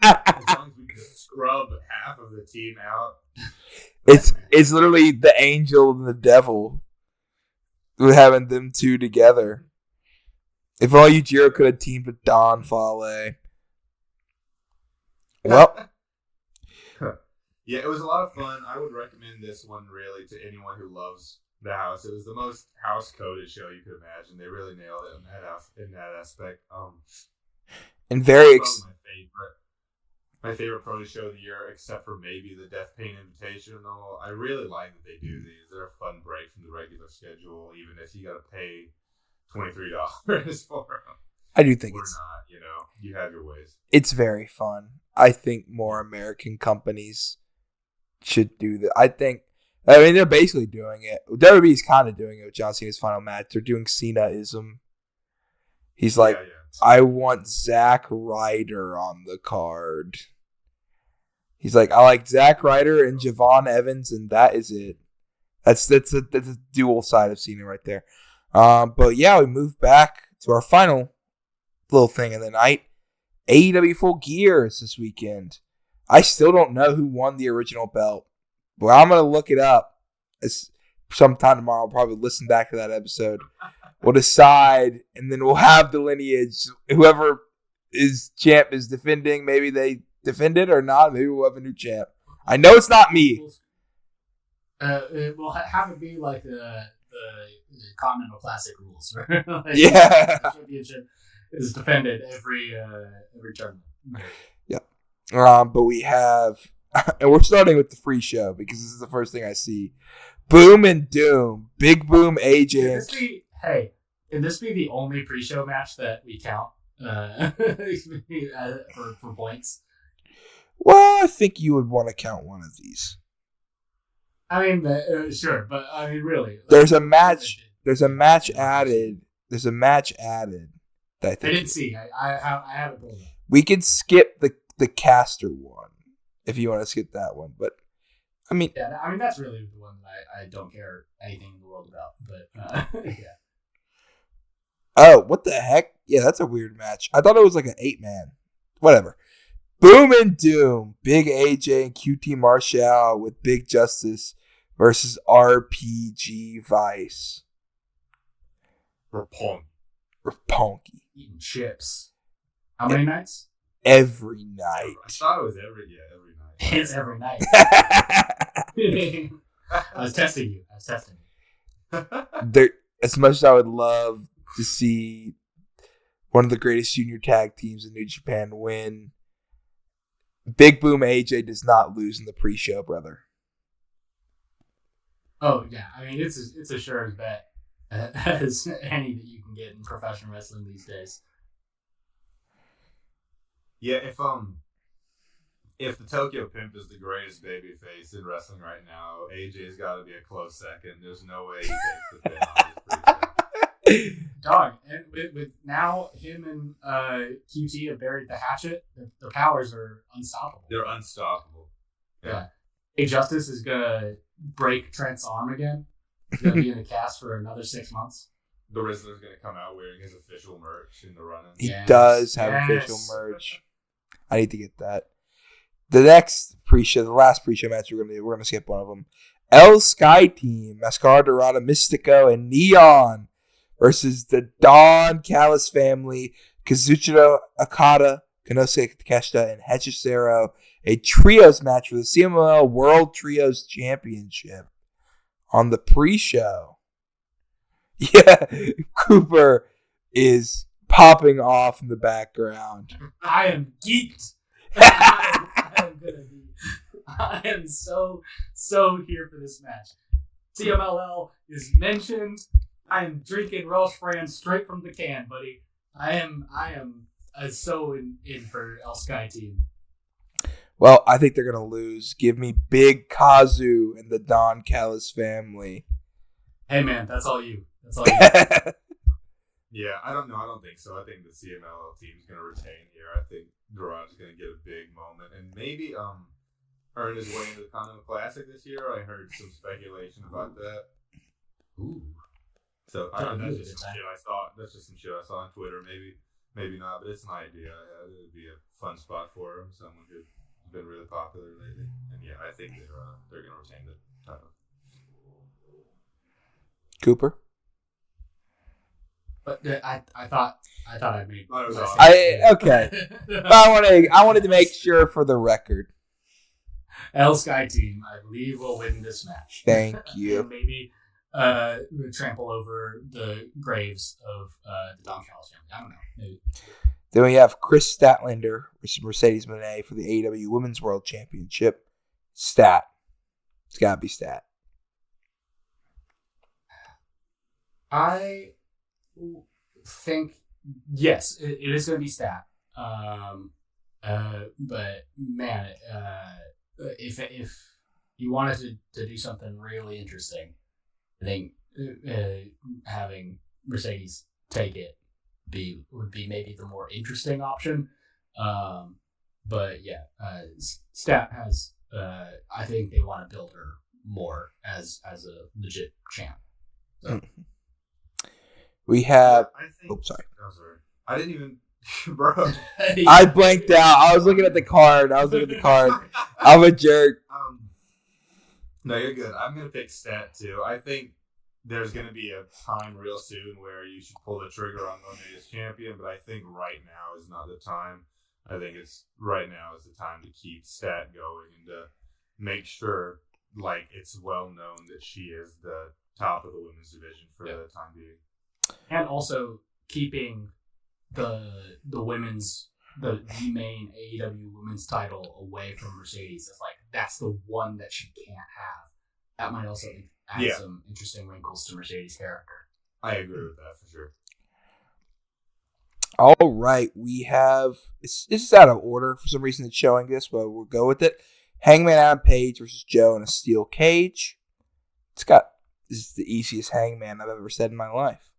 As long as we can scrub half of the team out. It's literally the angel and the devil with having them two together. If all Yujiro could have teamed with Don Fale. Well. Yeah, it was a lot of fun. I would recommend this one really to anyone who loves the house. It was the most house-coded show you could imagine. They really nailed it in that aspect. And very my favorite pro show of the year, except for maybe the Death Pain Invitational. I really like that they do these. They're a fun break from the regular schedule, even if you got to pay $23 for them. I do think or not, you have your ways. It's very fun. I think more American companies should do that. I mean, they're basically doing it. WWE's kind of doing it with John Cena's final match. They're doing Cena-ism. He's like, I want Zack Ryder on the card. He's like, I like Zack Ryder and Javon Evans, and that is it. That's a dual side of Cena right there. But yeah, we move back to our final little thing of the night. AEW Full Gear is this weekend. I still don't know who won the original belt, but I'm going to look it up. Sometime tomorrow. I'll probably listen back to that episode. We'll decide, and then we'll have the lineage. Whoever is champ is defending. Maybe they defend it or not. Maybe we'll have a new champ. I know it's not me. We'll have it be like the Continental Classic rules. Like, yeah. The championship is defended every tournament. Yeah. But we have, and we're starting with the free show because this is the first thing I see. Boom and Doom. Big Boom, AJ. Can this be the only pre-show match that we count for points? Well, I think you would want to count one of these. I mean, sure, but I mean, really. There's a match added. There's a match added. That I didn't see. I haven't pulled it. We could skip the caster one if you want to skip that one, but I mean, that's really the one that I don't care anything in the world about. But yeah. Oh, what the heck? Yeah, that's a weird match. I thought it was like an 8-man. Whatever. Boom and Doom. Big AJ and QT Marshall with Big Justice versus RPG Vice. Raponky. Eating chips. How many nights? Every night. I thought it was every night. It's every night. I was testing you. As much as I would love to see one of the greatest junior tag teams in New Japan win, Big Boom AJ does not lose in the pre-show, brother. Oh, yeah. I mean, it's a sure as bet as any that you can get in professional wrestling these days. Yeah, if the Tokyo Pimp is the greatest babyface in wrestling right now, AJ's got to be a close second. There's no way he takes the pin on his pre-show. Dog, and with now him and QT have buried the hatchet, their powers are unstoppable. They're unstoppable. Yeah. Hey, Justice is gonna break Trent's arm again. He's gonna be in the cast for another 6 months. The Rizzler's gonna come out wearing his official merch in the run-in. He does have official merch. I need to get that. The next pre-show, the last pre-show match we're gonna skip one of them. Skye team, Mascara Dorada, Mystico, and Neon versus the Don Callis family, Kazuchika Okada, Konosuke Takeshita, and Hechicero. A trios match for the CMLL World Trios Championship on the pre-show. Yeah, Cooper is popping off in the background. I am geeked. I am I am so here for this match. TMLL is mentioned. I am drinking Welsh Fran straight from the can, buddy. I am so in for El Skye team. Well, I think they're going to lose. Give me Big Kazu and the Don Callis family. Hey, man, that's all you. Yeah, I don't know. I don't think so. I think the CMLL team is going to retain here. I think Durant is going to get a big moment and maybe earn his way into the Continental Classic this year. I heard some speculation about that. Ooh. So that's just some shit I saw. That's just some shit I saw on Twitter. Maybe not, but it's an idea. Yeah, it would be a fun spot for him. Someone who's been really popular lately, and yeah, I think they're going to retain the title. Cooper. But I thought I'd make. Okay. I wanted to make sure for the record. El Skye team, I believe, will win this match. Thank you. And maybe trample over the graves of the Don Callis family. I don't know. Maybe. Then we have Chris Statlander versus Mercedes Moné for the AEW Women's World Championship. Stat. It's got to be Stat. I think, yes, it is going to be Stat. But, man, if you wanted to do something really interesting, I think having Mercedes take it would be maybe the more interesting option. But yeah, Stat has. I think they want to build her more as a legit champ. So. We have. Sorry. Oh, sorry. I didn't even, bro. I blanked out. I was looking at the card. I'm a jerk. No, you're good. I'm gonna pick Stat too. I think there's going to be a time real soon where you should pull the trigger on Monet as champion, but I think right now is not the time. I think right now is the time to keep Stat going and to make sure, like, it's well known that she is the top of the women's division for the time being. And also keeping the women's, the main AEW women's title away from Mercedes. It's like, that's the one that she can't have. That might also add some interesting wrinkles to Mercedes' character. I agree with that for sure. All right, we have. This is out of order for some reason. It's showing this, but we'll go with it. Hangman Adam Page versus Joe in a steel cage. This is the easiest Hangman I've ever said in my life.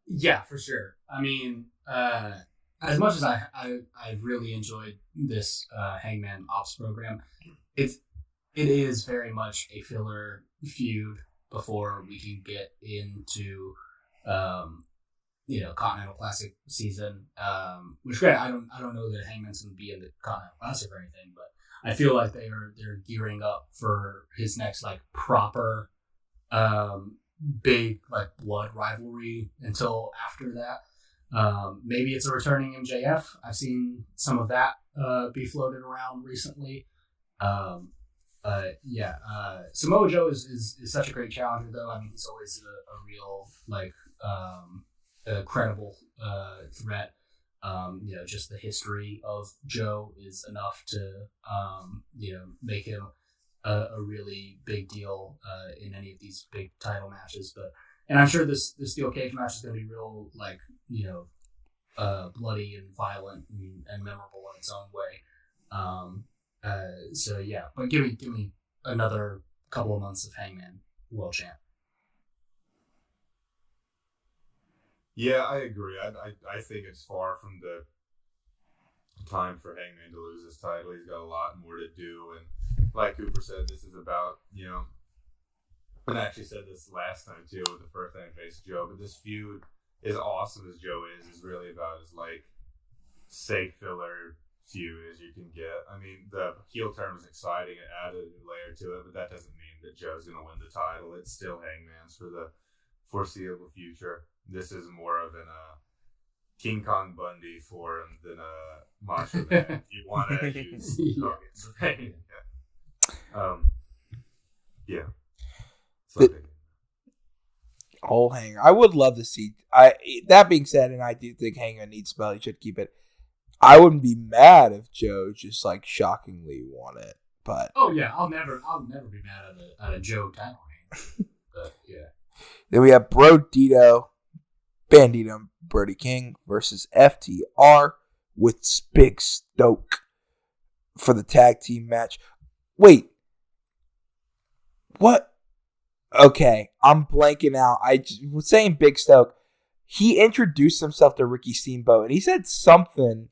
Yeah, for sure. I mean, as much as I really enjoyed this Hangman Ops program, it is very much a filler feud before we can get into Continental Classic season. Which great, I don't know that Hangman's gonna be in the Continental Classic or anything, but I feel like they're gearing up for his next like proper big like blood rivalry until after that. Maybe it's a returning MJF. I've seen some of that be floated around recently. Samoa Joe is such a great challenger, though. I mean, he's always a real like a credible threat. Just the history of Joe is enough to make him a really big deal in any of these big title matches. And I'm sure this steel cage match is going to be real like bloody and violent and memorable in its own way. But give me another couple of months of Hangman world champ. Yeah, I agree. I think it's far from the time for Hangman to lose his title. He's got a lot more to do, and like Cooper said, this is about and I actually said this last time too with the first time I faced Joe. But this feud, as awesome as Joe is really about as like safe filler feud as you can get. I mean, the heel turn was exciting. It added a layer to it, but that doesn't mean that Joe's going to win the title. It's still Hangman's for the foreseeable future. This is more of an King Kong Bundy for him than a Macho Man. You want to use Hogan's opinion. Whole Hanger. I would love to see. That being said, and I do think Hangman needs spell. He should keep it. I wouldn't be mad if Joe just like shockingly won it, but oh yeah, I'll never be mad at a Joe title reign. But yeah. Then we have Bandito and Brody King versus FTR with Big Stoke for the tag team match. Wait, what? Okay, I'm blanking out. I was saying Big Stoke. He introduced himself to Ricky Steamboat, and he said something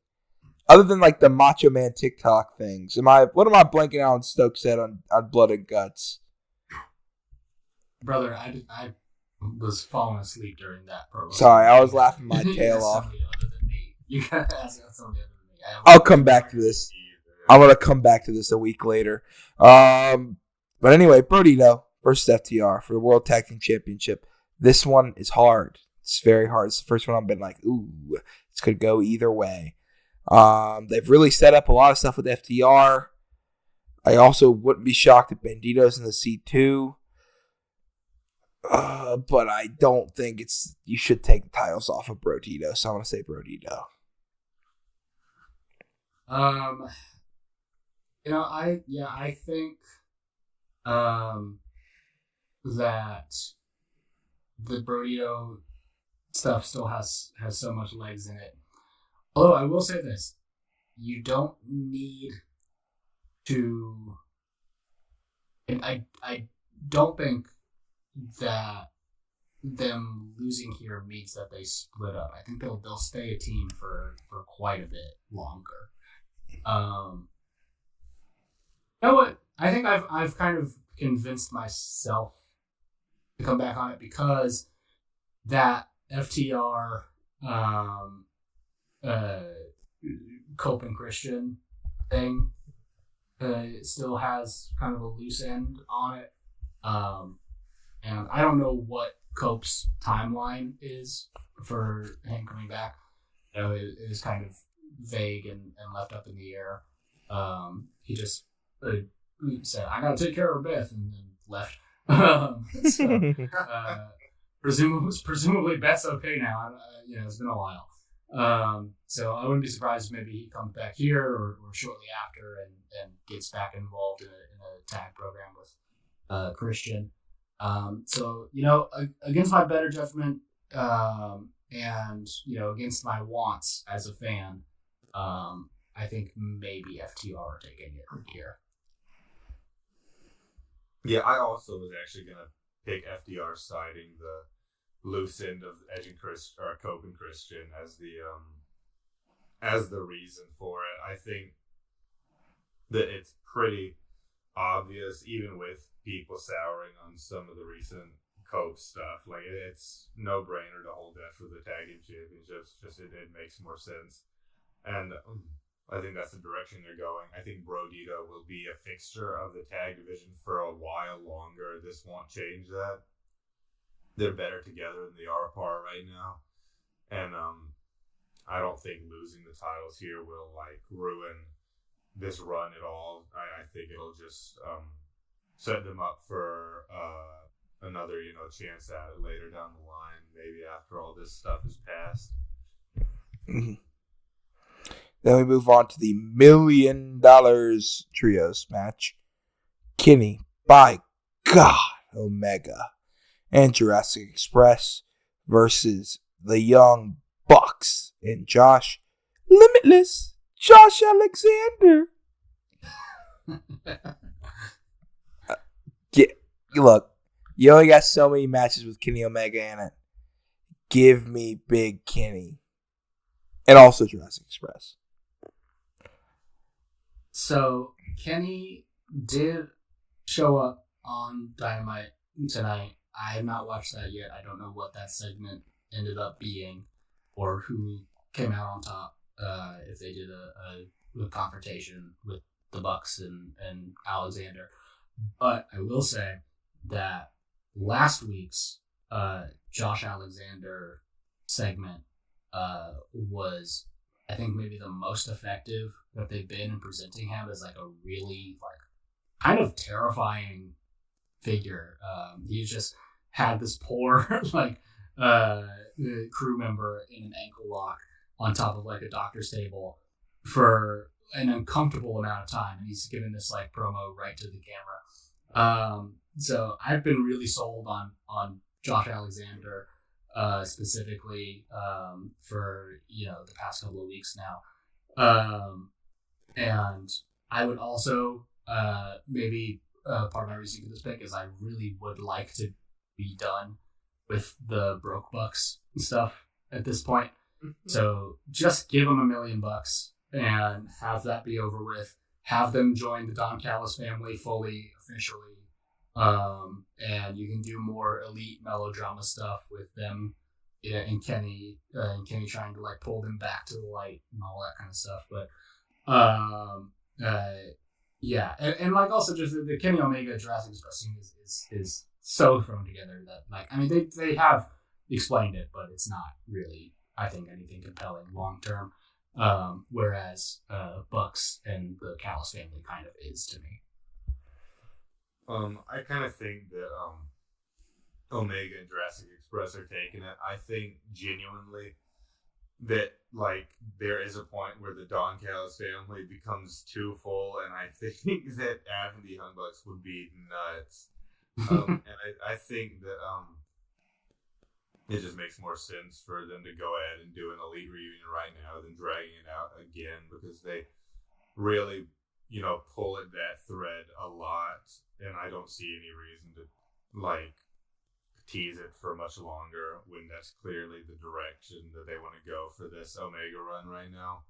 other than like the Macho Man TikTok things. What am I blanking out on Stoke said on Blood and Guts? Brother, I was falling asleep during that program. Sorry, I was laughing my tail off. Somebody other than me. You gotta ask somebody other than me. I'll come back to this. I'm gonna come back to this a week later. But anyway, Bandito versus FTR for the World Tag Team Championship. This one is hard. It's very hard. It's the first one I've been like, ooh, this could go either way. They've really set up a lot of stuff with FTR. I also wouldn't be shocked if Bandito's in the C2. But I don't think you should take the titles off of Bandito, so I'm going to say Bandito. I think that the Bandito stuff still has so much legs in it. Although I will say this, you don't need to, and I don't think that them losing here means that they split up. I think they'll stay a team for quite a bit longer. You know what? I think I've kind of convinced myself to come back on it because that FTR Cope and Christian thing still has kind of a loose end on it. And I don't know what Cope's timeline is for him coming back. You know, it is kind of vague and left up in the air. He just said, I gotta take care of Beth, and then left. Presumably Beth's okay now. It's been a while. So I wouldn't be surprised if maybe he comes back here or shortly after and gets back involved in a tag program with Christian. So, against my better judgment, and, against my wants as a fan, I think maybe FTR are taking it here. Yeah, I also was actually going to pick FDR citing the loose end of Edge and Cope and Christian as the reason for it. I think that it's pretty obvious, even with people souring on some of the recent Cope stuff. Like, it's no brainer to hold that for the tag team championships. Just it makes more sense, and I think that's the direction they're going. I think Bandito will be a fixture of the tag division for a while longer. This won't change that. They're better together than they are apart right now, and I don't think losing the titles here will ruin this run at all. I think it'll just set them up for another chance at it later down the line, maybe after all this stuff is passed. Mm-hmm. Then we move on to the $1 million trios match. Kenny, by God, Omega, and Jurassic Express versus the Young Bucks and Limitless Josh Alexander. Look, you only got so many matches with Kenny Omega in it. Give me Big Kenny. And also Jurassic Express. So, Kenny did show up on Dynamite tonight. I have not watched that yet. I don't know what that segment ended up being or who came out on top. If they did a confrontation with the Bucks and Alexander. But I will say that last week's Josh Alexander segment was, I think, maybe the most effective that they've been in presenting him as a really kind of terrifying figure. He just had this poor crew member in an ankle lock on top of a doctor's table, for an uncomfortable amount of time, and he's given this like promo right to the camera. So I've been really sold on Josh Alexander, specifically for the past couple of weeks now, and I would also maybe part of my reason for this pick is I really would like to be done with the broke bucks and stuff at this point. So just give them $1 million and have that be over with. Have them join the Don Callis family fully, officially. And you can do more elite melodrama stuff with them and Kenny trying to like pull them back to the light and all that kind of stuff. But yeah, and like also just the Kenny Omega Jurassic Express scene is so thrown together that like I mean they have explained it, but it's not really I think anything compelling long term. Whereas Bucks and the Callis family kind of is to me. I kind of think that Omega and Jurassic Express are taking it. I think genuinely that like there is a point where the Don Callis family becomes too full, and I think that adding the Young Bucks would be nuts. And I think that it just makes more sense for them to go ahead and do an Elite reunion right now than dragging it out again, because they really, pull at that thread a lot, and I don't see any reason to like tease it for much longer when that's clearly the direction that they want to go for this Omega run right now.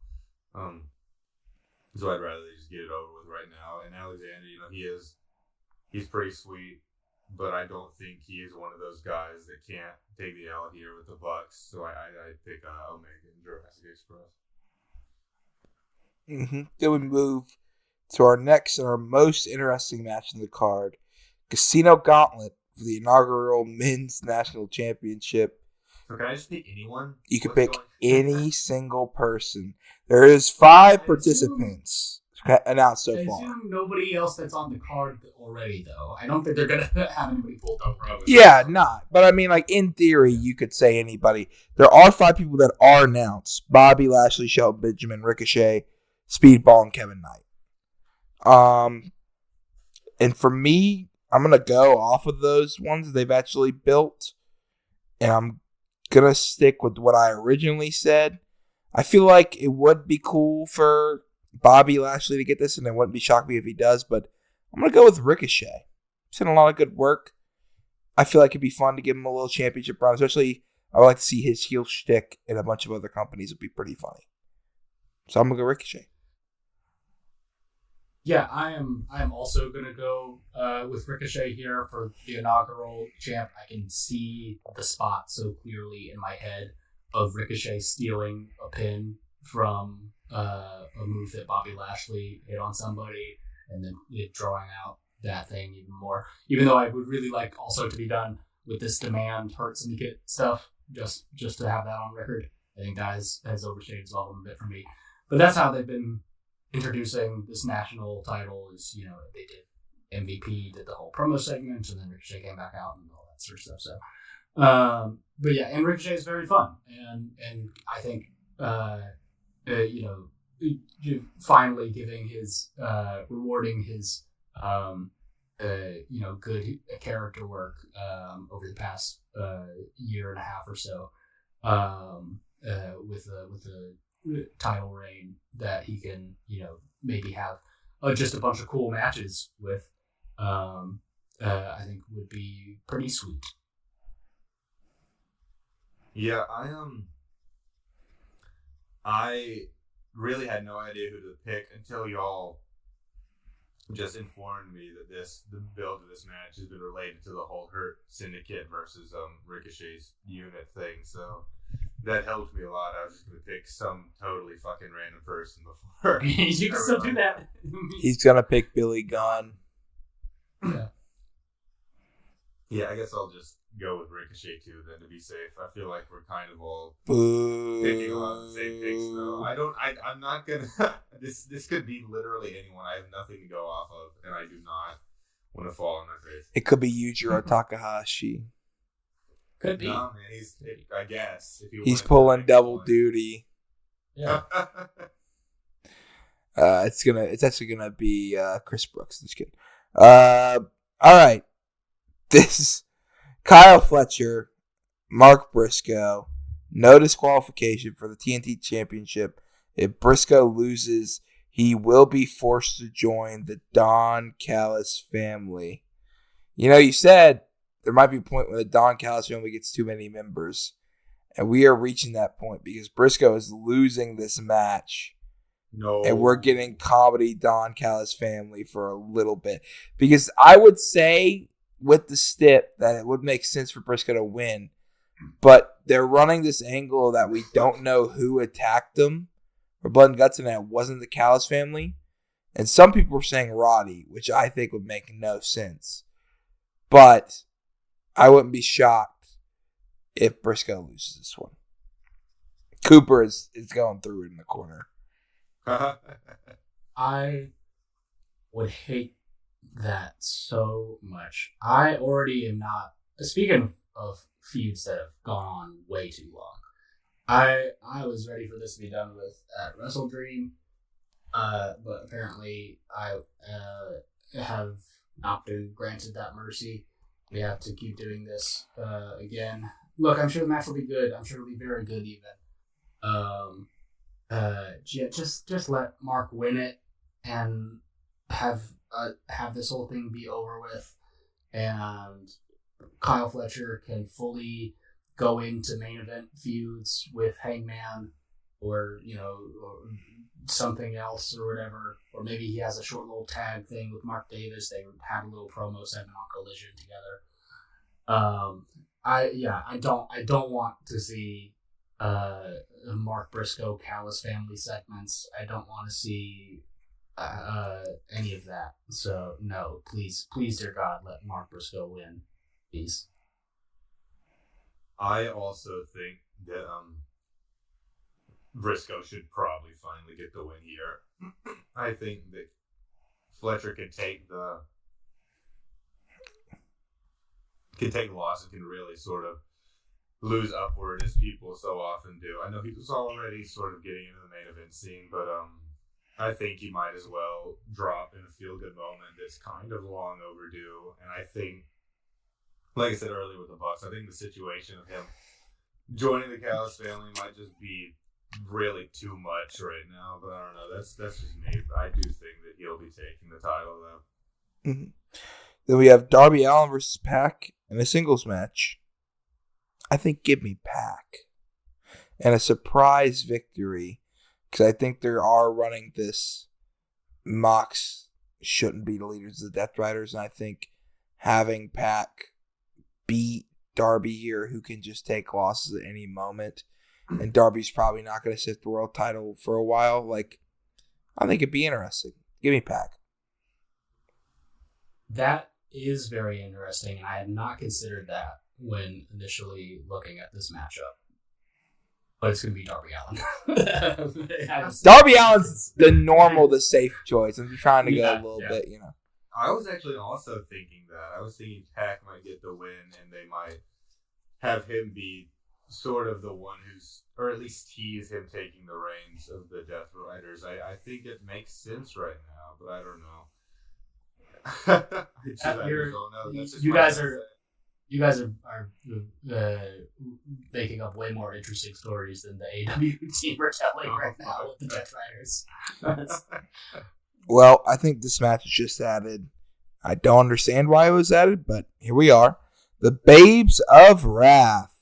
So I'd rather just get it over with right now. And Alexander, he's pretty sweet, but I don't think he is one of those guys that can't take the L here with the Bucks. So I pick Omega and Jurassic Express. Then we move to our next and our most interesting match in the card, Casino Gauntlet for the inaugural Men's National Championship. So can I just pick anyone? You can pick any single person. There is 5 participants announced so far. I assume nobody else that's on the card already, though. I don't think they're going to have anybody pulled up. Yeah, not. But I mean, like, in theory, you could say anybody. There are 5 people that are announced. Bobby Lashley, Shelton Benjamin, Ricochet, Speedball, and Kevin Knight. And for me, I'm going to go off of those ones they've actually built. And I'm going to stick with what I originally said. I feel like it would be cool for Bobby Lashley to get this, and it wouldn't be shocked me if he does, but I'm going to go with Ricochet. He's done a lot of good work. I feel like it'd be fun to give him a little championship run, especially I would like to see his heel shtick in a bunch of other companies. It'd be pretty funny. So I'm going to go Ricochet. Yeah, I am also going to go with Ricochet here for the inaugural champ. I can see the spot so clearly in my head of Ricochet stealing a pin from a move that Bobby Lashley hit on somebody, and then it drawing out that thing even more. Even though I would really like also to be done with this demand Hurt Syndicate stuff, just to have that on record. I think that has overstayed its welcome a bit for me. But that's how they've been introducing this national title. Is they did MVP, did the whole promo segment, and then Ricochet came back out and all that sort of stuff. So, but yeah, and Ricochet is very fun, and I think finally giving his rewarding his good character work over the past year and a half or so with the title reign that he can maybe have just a bunch of cool matches with. I think would be pretty sweet. Yeah, I really had no idea who to pick until y'all just informed me that the build of this match has been related to the whole Hurt Syndicate versus Ricochet's unit thing. So that helped me a lot. I was just going to pick some totally fucking random person before. You can still do that. He's going to pick Billy Gunn. Yeah. Yeah, I guess I'll just go with Ricochet too, then, to be safe. I feel like we're kind of all Boo. picking a lot of the same picks, though. I'm not gonna. This could be literally anyone. I have nothing to go off of, and I do not want to fall on my face. It could be Yujiro Takahashi. Could be. No, man. I guess. If He's pulling double duty. Yeah. It's actually gonna be Chris Brooks. Just kidding. All right. This is Kyle Fletcher, Mark Briscoe. No disqualification for the TNT Championship. If Briscoe loses, he will be forced to join the Don Callis family. You said there might be a point where the Don Callis family gets too many members. And we are reaching that point because Briscoe is losing this match. No. And we're getting comedy Don Callis family for a little bit. Because I would say with the stip that it would make sense for Briscoe to win. But they're running this angle that we don't know who attacked them for blood and guts, and it wasn't the Callis family. And some people were saying Roddy, which I think would make no sense. But I wouldn't be shocked if Briscoe loses this one. Cooper is going through it in the corner. I would hate that so much. I already am not. Speaking of feuds that have gone on way too long, I was ready for this to be done with at Wrestle Dream, but apparently I have not been granted that mercy. We have to keep doing this again. Look, I'm sure the match will be good. I'm sure it'll be very good even. Just let Mark win it and have this whole thing be over with, and Kyle Fletcher can fully go into main event feuds with Hangman, or or something else or whatever, or maybe he has a short little tag thing with Mark Davis. They had a little promo segment on Collision together. I don't want to see Mark Briscoe Callis family segments. I don't want to see any of that. So no, please, dear God, let Mark Briscoe win, please. I also think that Briscoe should probably finally get the win here. I think that Fletcher can take the loss and can really sort of lose upward as people so often do. I know he was already sort of getting into the main event scene, but I think he might as well drop in a feel-good moment that's kind of long overdue. And I think, like I said earlier with the Bucks, I think the situation of him joining the Callis family might just be really too much right now. But I don't know. That's just me. I do think that he'll be taking the title, though. Mm-hmm. Then we have Darby Allin versus Pac in a singles match. I think give me Pac. And a surprise victory. Because I think they are running this Mox shouldn't be the leaders of the Death Riders. And I think having Pac beat Darby here, who can just take losses at any moment. And Darby's probably not going to sit the world title for a while. I think it'd be interesting. Give me Pac. That is very interesting, and I had not considered that when initially looking at this matchup. But it's going to be Darby Allin. Darby Allin's the safe choice. I'm just trying to go a little bit, I was actually also thinking that. I was thinking Pac might get the win, and they might have him be sort of the one who's, or at least tease him taking the reins of the Death Riders. I think it makes sense right now, but I don't know. You guys are making up way more interesting stories than the AEW team are telling right now with the Death Riders. Well, I think this match is just added. I don't understand why it was added, but here we are. The Babes of Wrath.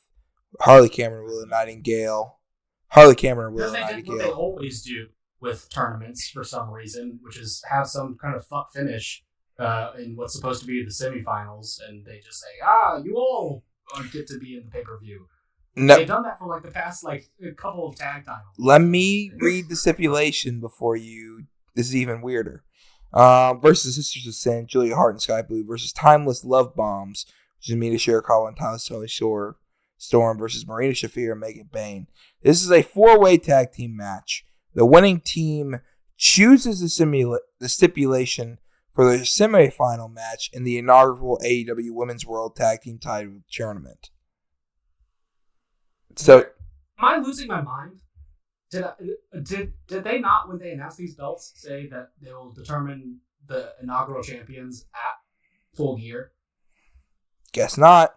Harley Cameron, Willow Nightingale. What they always do with tournaments for some reason, which is have some kind of fuck finish in what's supposed to be the semifinals, and they just say, you all get to be in the pay-per-view. No. They've done that for the past a couple of tag titles. Let me read the stipulation before you. This is even weirder. Versus Sisters of Sin, Julia Hart and Skye Blue versus Timeless Love Bombs, which is Mina Shirakawa and Tyler Storm versus Marina Shafir and Megan Bayne. This is a 4-way tag team match. The winning team chooses the stipulation for the semifinal match in the inaugural AEW Women's World Tag Team Title Tournament. So, am I losing my mind? Did they not, when they announced these belts, say that they will determine the inaugural champions at Full Gear? Guess not.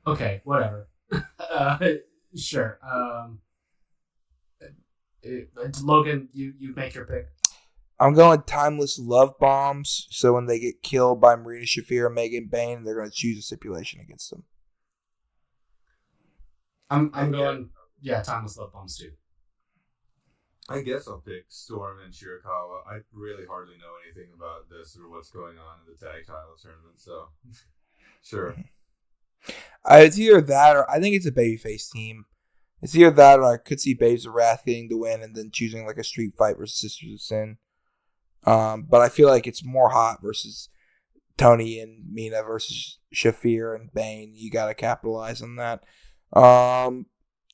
Okay, whatever. Sure. Logan, you make your pick. I'm going timeless love bombs. So when they get killed by Marina Shafir and Megan Bayne, they're going to choose a stipulation against them. I'm going, timeless love bombs too. I guess I'll pick Storm and Shirakawa. I really hardly know anything about this or what's going on in the tag title tournament, so sure. It's either that or I think it's a babyface team. It's either that or I could see Babes of Wrath getting the win and then choosing like a street fight versus Sisters of Sin. But I feel like it's more hot versus Tony and Mina versus Shafir and Bane. You got to capitalize on that. And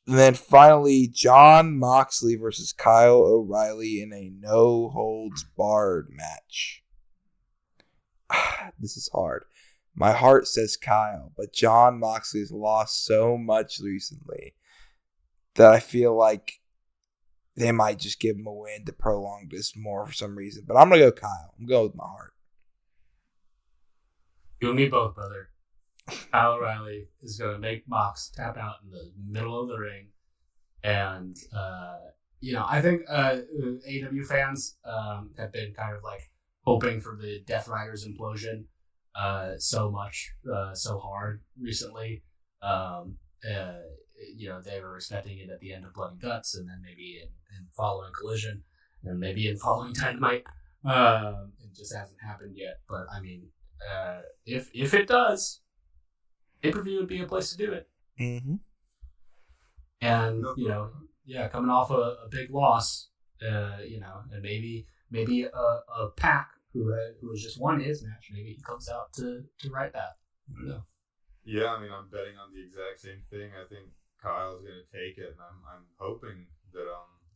then finally, Jon Moxley versus Kyle O'Reilly in a no-holds-barred match. This is hard. My heart says Kyle, but Jon Moxley's lost so much recently that I feel like they might just give him a win to prolong this more for some reason. But I'm going to go Kyle. I'm going with my heart. You and me both, brother. Kyle O'Reilly is going to make Mox tap out in the middle of the ring. And, I think AEW fans have been kind of like hoping for the Death Riders implosion so hard recently. They were expecting it at the end of Blood and Guts and then maybe in following Collision and maybe in following Dynamite. It just hasn't happened yet. But, I mean, if it does, pay-per-view would be a place to do it. Mm-hmm. And, coming off a big loss, and maybe a Pac who has just won his match, maybe he comes out to right that. I don't know. Yeah, I mean, I'm betting on the exact same thing. I think Kyle's going to take it, and I'm hoping that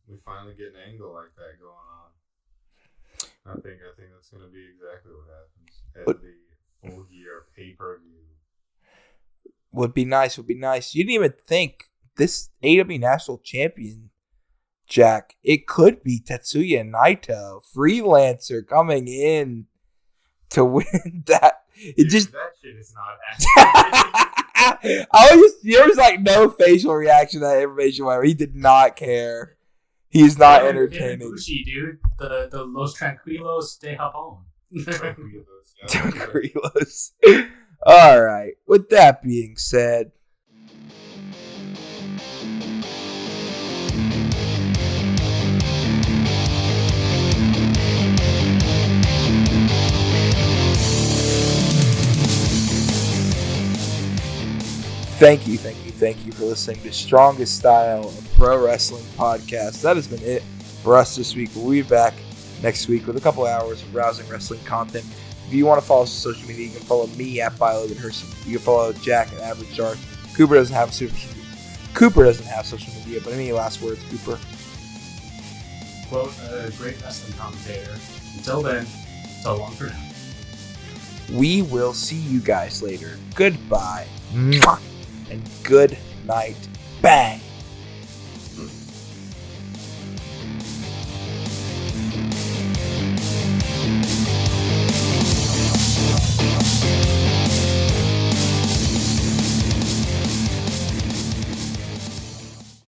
we finally get an angle like that going on. I think that's going to be exactly what happens at the Full Gear pay-per-view. Would be nice. You didn't even think this AEW National Champion, Jack, it could be Tetsuya Naito, freelancer, coming in to win that. That shit is not happening. There was like no facial reaction to that information. Whatever. He did not care. He's not entertaining. Bushi, dude. The Los Tranquilos de Japón. Tranquilos. All right. With that being said, thank you for listening to Strongest Style, a pro wrestling podcast. That has been it for us this week. We'll be back next week with a couple hours of rousing wrestling content. If you want to follow us on social media, you can follow me at ByLoganHerson. You can follow Jack at Average Dark. Cooper doesn't have social media, but any last words, Cooper? Quote a great wrestling commentator. Until then, so long for now. We will see you guys later. Goodbye. Mwah. And good night. Bang.